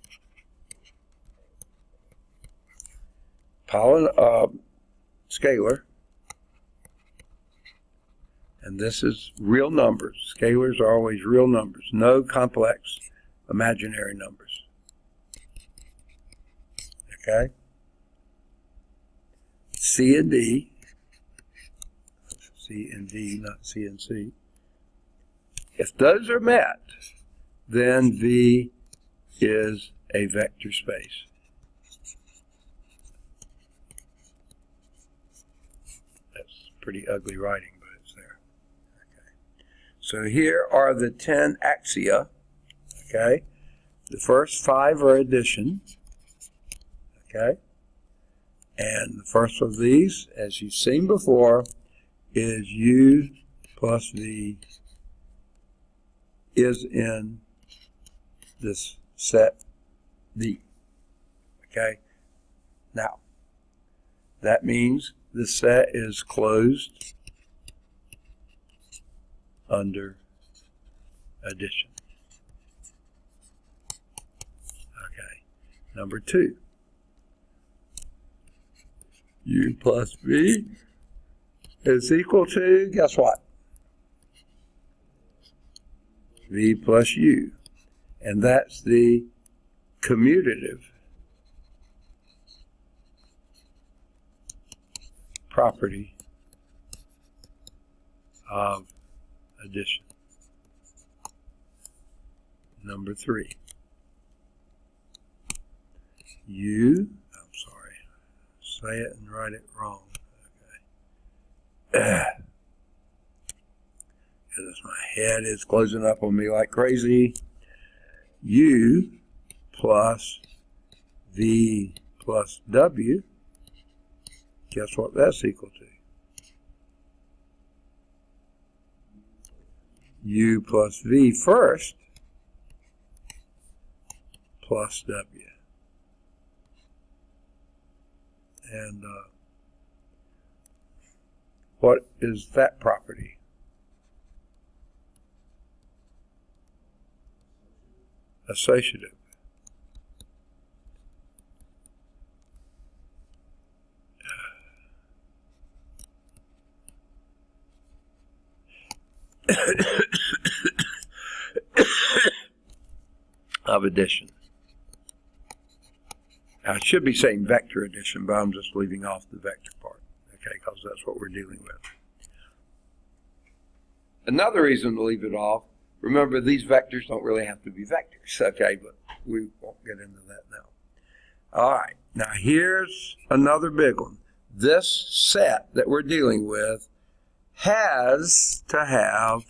scalar, and this is real numbers. Scalars are always real numbers, no complex imaginary numbers. Okay? C and D, not C and C. If those are met, then V is a vector space. That's pretty ugly writing, but it's there. Okay. So here are the 10 axia. Okay. The first 5 are addition. Okay. And the first of these, as you've seen before, is U plus V is in this set V. Okay? Now, that means the set is closed under addition. Okay. Number 2. U plus V is equal to, guess what? V plus U. And that's the commutative property of addition. Number 3. U, I'm sorry, say it and write it wrong. Okay. Because my head is closing up on me like crazy. U plus V plus W, guess what that's equal to? U plus V first plus W. And what is that property? Associative. of addition. Now, I should be saying vector addition, but I'm just leaving off the vector part, okay, because that's what we're dealing with. Another reason to leave it off, remember these vectors don't really have to be vectors, okay, but we won't get into that now. All right, now here's another big one. This set that we're dealing with has to have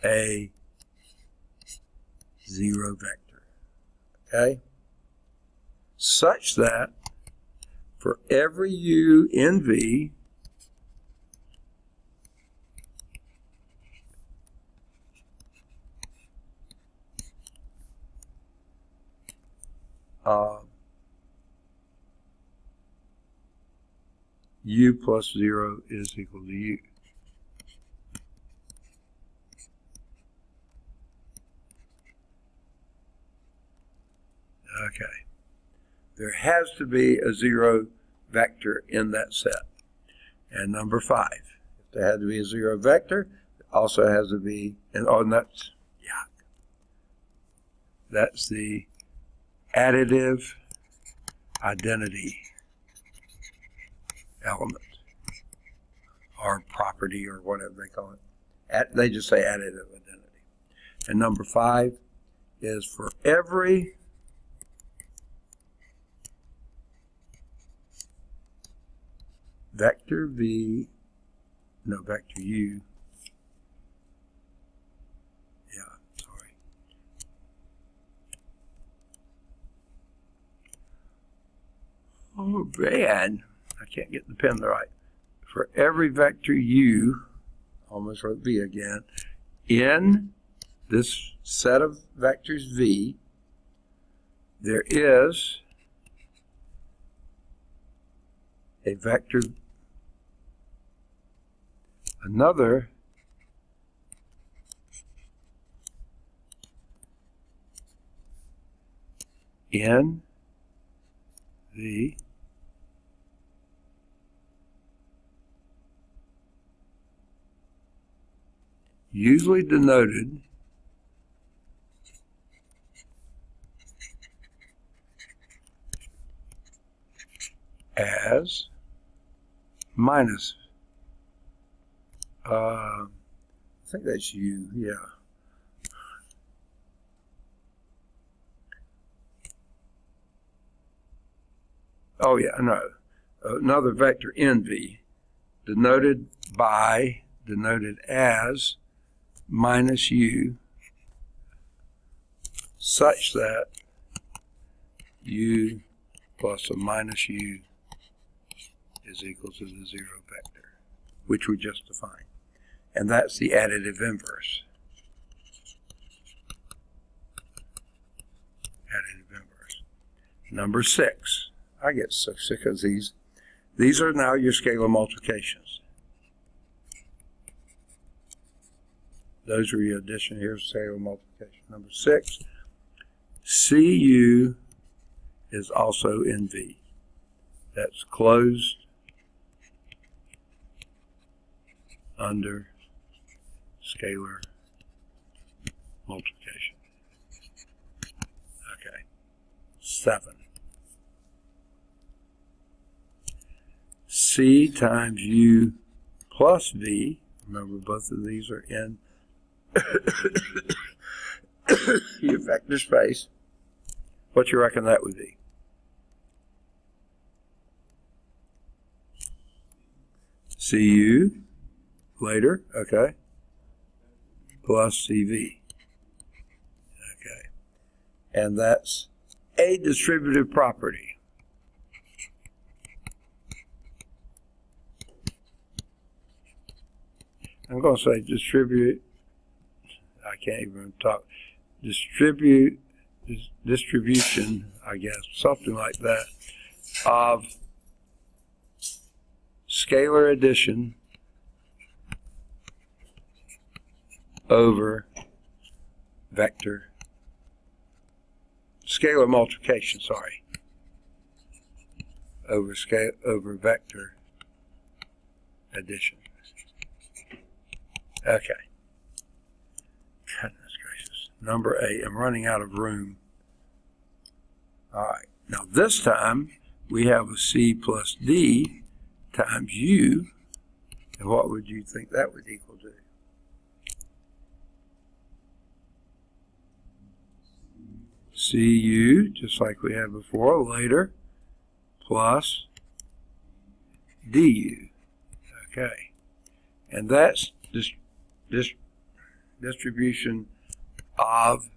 a zero vector, okay? Such that for every u in V, u plus 0 is equal to u. Okay. There has to be a zero vector in that set. And number 5, if there had to be a zero vector, it also has to be, and that's the additive identity element or property or whatever they call it. They just say additive identity. And number 5 is for every vector v, no, vector u, oh man, I can't get the pen right. For every vector u, almost wrote v again, in this set of vectors v, there is a vector, another in v usually denoted as minus, I think that's u, yeah. Oh yeah, no, another vector in V, denoted as minus u, such that u plus a minus u is equal to the zero vector, which we just defined. And that's the additive inverse. Additive inverse. Number 6. I get so sick of these. These are now your scalar multiplications. Those are your addition. Here's scalar multiplication. Number 6. Cu is also in V. That's closed under scalar multiplication. Okay. 7. C times U plus V. Remember, both of these are in your vector space. What you reckon that would be? Cu later, okay, plus CV. Okay. And that's a distributive property. I'm going to say distribution, I guess, something like that, of scalar addition over vector, scalar multiplication, sorry, over vector addition. Okay. Goodness gracious. number 8. I'm running out of room. All right. Now this time we have a C plus D times U. And what would you think that would equal to? CU, just like we had before, later, plus DU. Okay. And that's this distribution of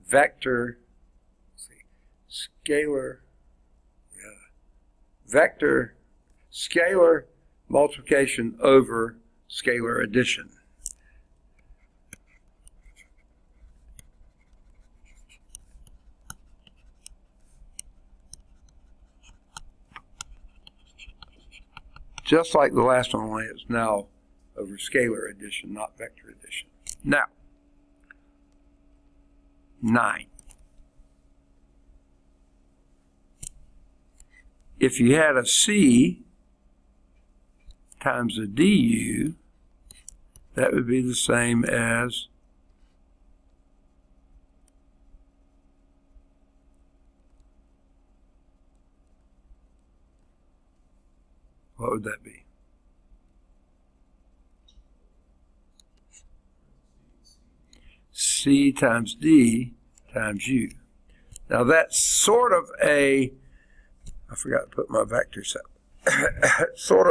vector, scalar, vector, scalar multiplication over scalar addition. Just like the last one, only it's now over scalar addition, not vector addition. Now, 9. If you had a C times a DU, that would be the same as what would that be? C times D times U. Now that's sort of a, I forgot to put my vectors up. Sort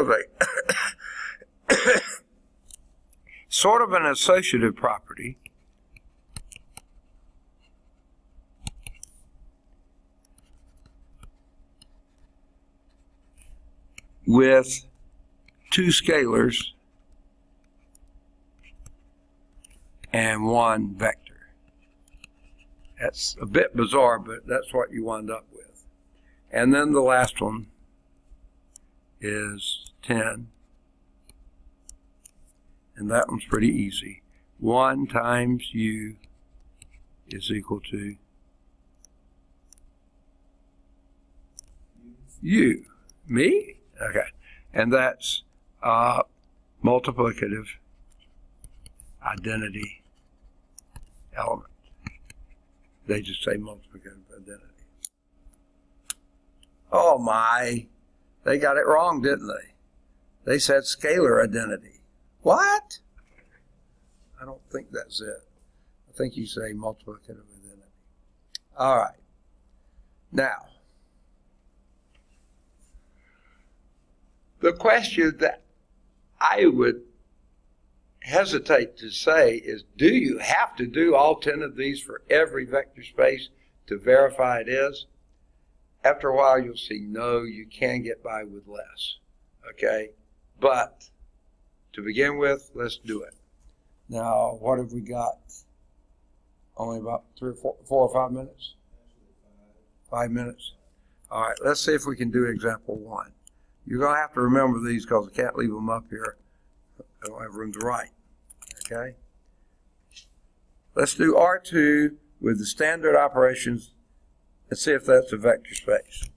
of an associative property with two scalars and one vector. That's a bit bizarre, but that's what you wind up with. And then the last one is 10. And that one's pretty easy. 1 times U is equal to U. Me? Okay. And that's multiplicative identity element. They just say multiplicative identity. Oh my. They got it wrong, didn't they? They said scalar identity. What? I don't think that's it. I think you say multiplicative identity. All right. Now, the question that I would hesitate to say is, do you have to do all 10 of these for every vector space to verify it is? After a while, you'll see, no, you can get by with less, okay? But to begin with, let's do it. Now, what have we got? Only about 4 or 5 minutes? 5 minutes. All right, let's see if we can do example 1. You're going to have to remember these because I can't leave them up here. I don't have room to write, okay? Let's do R2 with the standard operations and see if that's a vector space,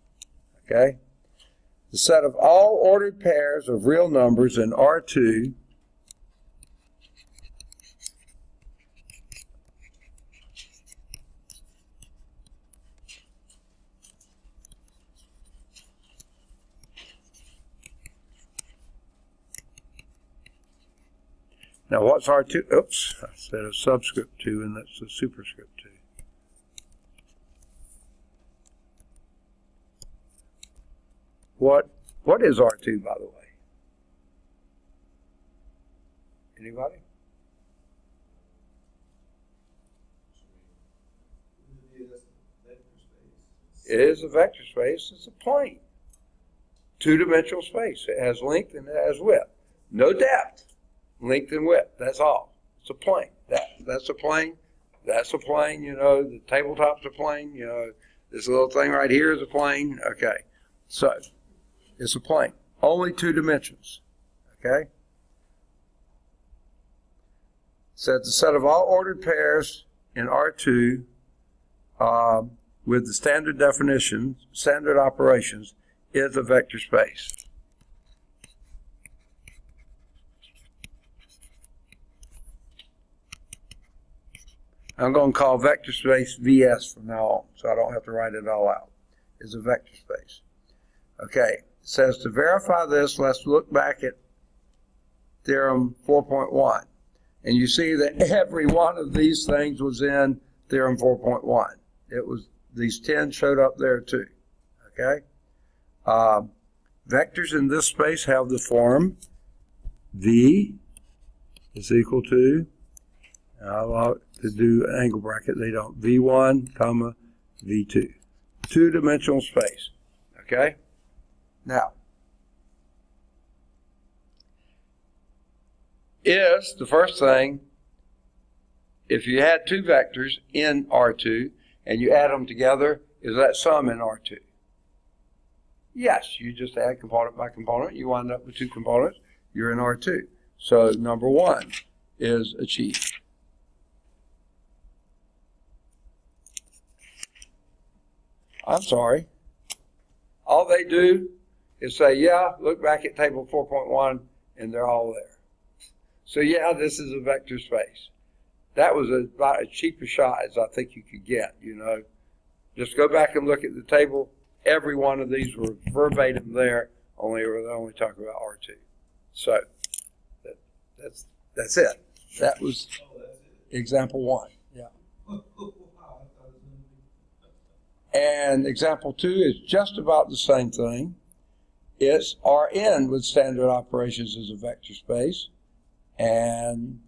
okay? The set of all ordered pairs of real numbers in R2 Now what's R2? Oops, I said a subscript 2 and that's a superscript 2. What is R2, by the way? Anybody? It is a vector space. It's a plane. Two-dimensional space. It has length and it has width. No depth. Length and width. That's all. It's a plane. That's a plane. That's a plane. You know, the tabletop's a plane. You know, this little thing right here is a plane. Okay. So, it's a plane. Only 2 dimensions. Okay? So it's a set of all ordered pairs in R2 with the standard definition, standard operations, is a vector space. I'm going to call vector space VS from now on, so I don't have to write it all out. It's a vector space. Okay, it says to verify this, let's look back at theorem 4.1. And you see that every one of these things was in theorem 4.1. It was, these 10 showed up there too. Okay? Vectors in this space have the form V is equal to, I like to do an angle bracket, they don't, V1, comma, V2. Two-dimensional space. Okay? Now, is the first thing, if you had two vectors in R2 and you add them together, is that sum in R2? Yes, you just add component by component, you wind up with two components, you're in R2. So number one is achieved. I'm sorry. All they do is say, yeah, look back at table 4.1 and they're all there. So yeah, this is a vector space. That was about as cheap a shot as I think you could get, you know. Just go back and look at the table. Every one of these were verbatim there, only we're only talking about R2. So that's it. That was example one. Yeah. And example two is just about the same thing. It's Rn with standard operations as a vector space. And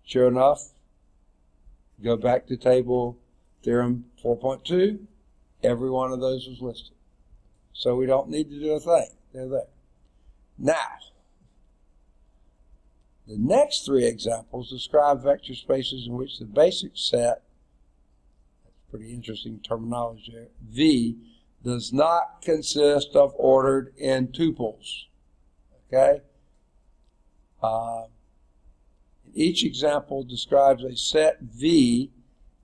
sure enough, go back to table theorem 4.2, every one of those was listed. So we don't need to do a thing. They're there. Now, the next three examples describe vector spaces in which the basic set, that's pretty interesting terminology there, V, does not consist of ordered n tuples. Okay? Each example describes a set V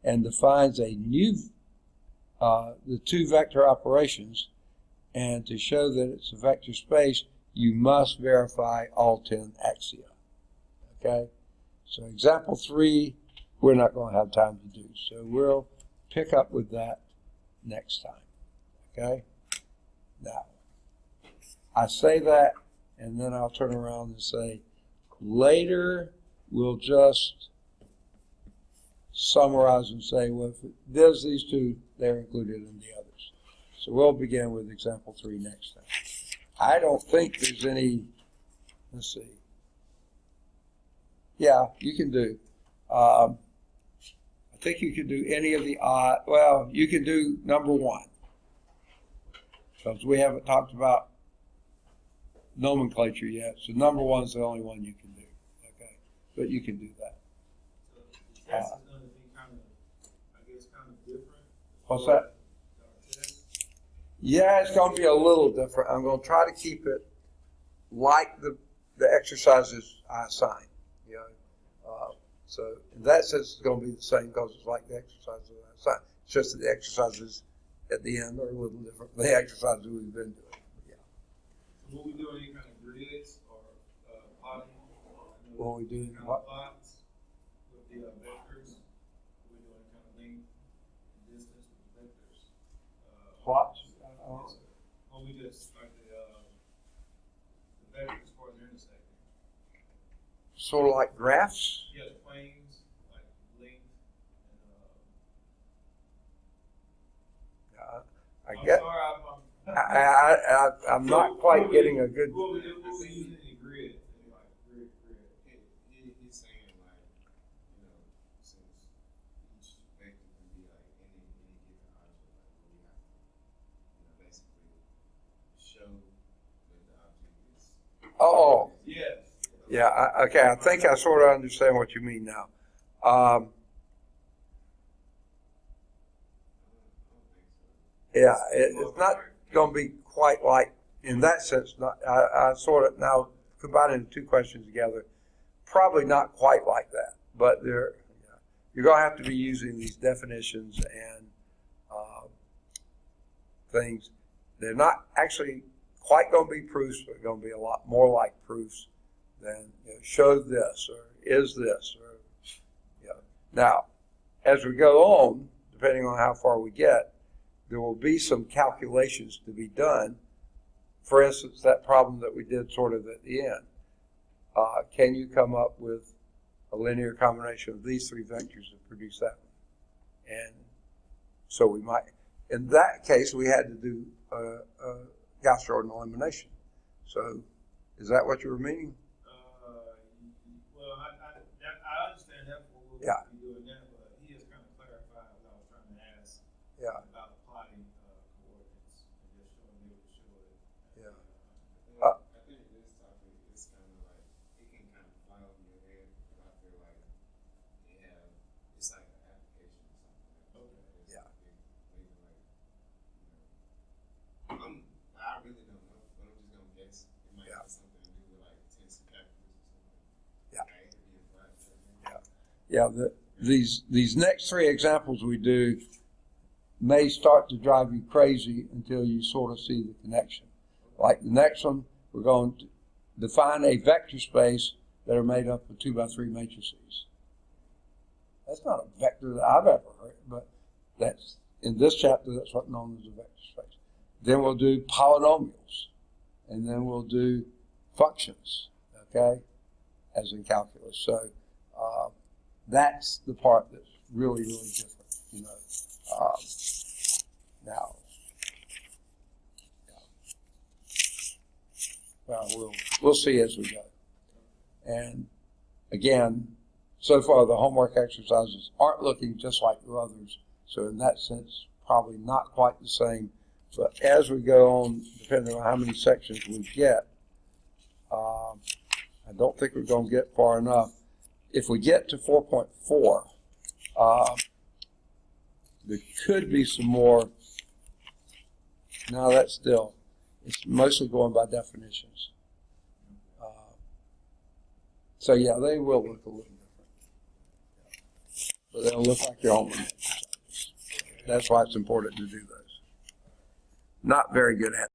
and defines a new, the two vector operations. And to show that it's a vector space, you must verify all 10 axia. Okay? So example 3, we're not going to have time to do. So we'll pick up with that next time. Okay? Now, I say that, and then I'll turn around and say, later we'll just summarize and say, well, if it does these two, they're included in the others. So we'll begin with example 3 next time. I don't think there's any, let's see. Yeah, you can do. I think you can do any of the odd, well, you can do number 1. Because we haven't talked about nomenclature yet. So number 1 is the only one you can do. Okay, but you can do that. So the test is going to be kind of, I guess, kind of different. What's that? Yeah, it's going to be a little different. I'm going to try to keep it like the exercises I assign. You know, so in that sense, it's going to be the same because it's like the exercises I assign. It's just that the exercises at the end are a little different from the exercises we've been doing. Yeah. So will we do any kind of grids or plotting? Will we do kind what? of plots with the vectors? Will we do any kind of length and distance with the vectors? Plots? Yes, sir. Well, we just like the vectors for the intersecting. Sort of like graphs? Yeah, the planes, like length and I get. I'm not quite getting a good. What we do, we use any grid, like grid. He's saying like, you know, since each vector can be like any given object, like we have to, you know, basically show that the object is. Oh. yes. Yeah. Okay. I think I sort of understand what you mean now. Yeah, it's not going to be quite like, in that sense, I sort of now combining the two questions together, probably not quite like that, but you're going to have to be using these definitions and things. They're not actually quite going to be proofs, but going to be a lot more like proofs than show this or is this or Now, as we go on, depending on how far we get, there will be some calculations to be done. For instance, that problem that we did sort of at the end. Can you come up with a linear combination of these three vectors to produce that one? And so we might, in that case, we had to do Gauss-Jordan elimination. So is that what you were meaning? Well, I understand that what we'll Yeah. be doing that, but he has kind of clarified what I was trying to ask Yeah. about plotting coordinates and just showing you to show it. Yeah. I think this topic is kind of like, it can kind of fly over your head, but I feel like it's like an application or something. Like Yeah. Maybe like, I really don't know, but I'm just gonna guess. It might Yeah. have something to do with like tensor calculus or something. Yeah. Like, it could be applied to something. Yeah, these next three examples we do may start to drive you crazy until you sort of see the connection. Like the next one, we're going to define a vector space that are made up of 2x3 matrices. That's not a vector that I've ever heard, but that's in this chapter, that's what's known as a vector space. Then we'll do polynomials, and then we'll do functions, okay, as in calculus. So that's the part that's really, really different, you know. Now, well, we'll see as we go. And again, so far the homework exercises aren't looking just like the others. So in that sense, probably not quite the same. But as we go on, depending on how many sections we get, I don't think we're going to get far enough. If we get to 4.4, there could be some more. No, that's still, it's mostly going by definitions. So yeah, they will look a little different. But they'll look like your homework exercises. That's why it's important to do those. Not very good at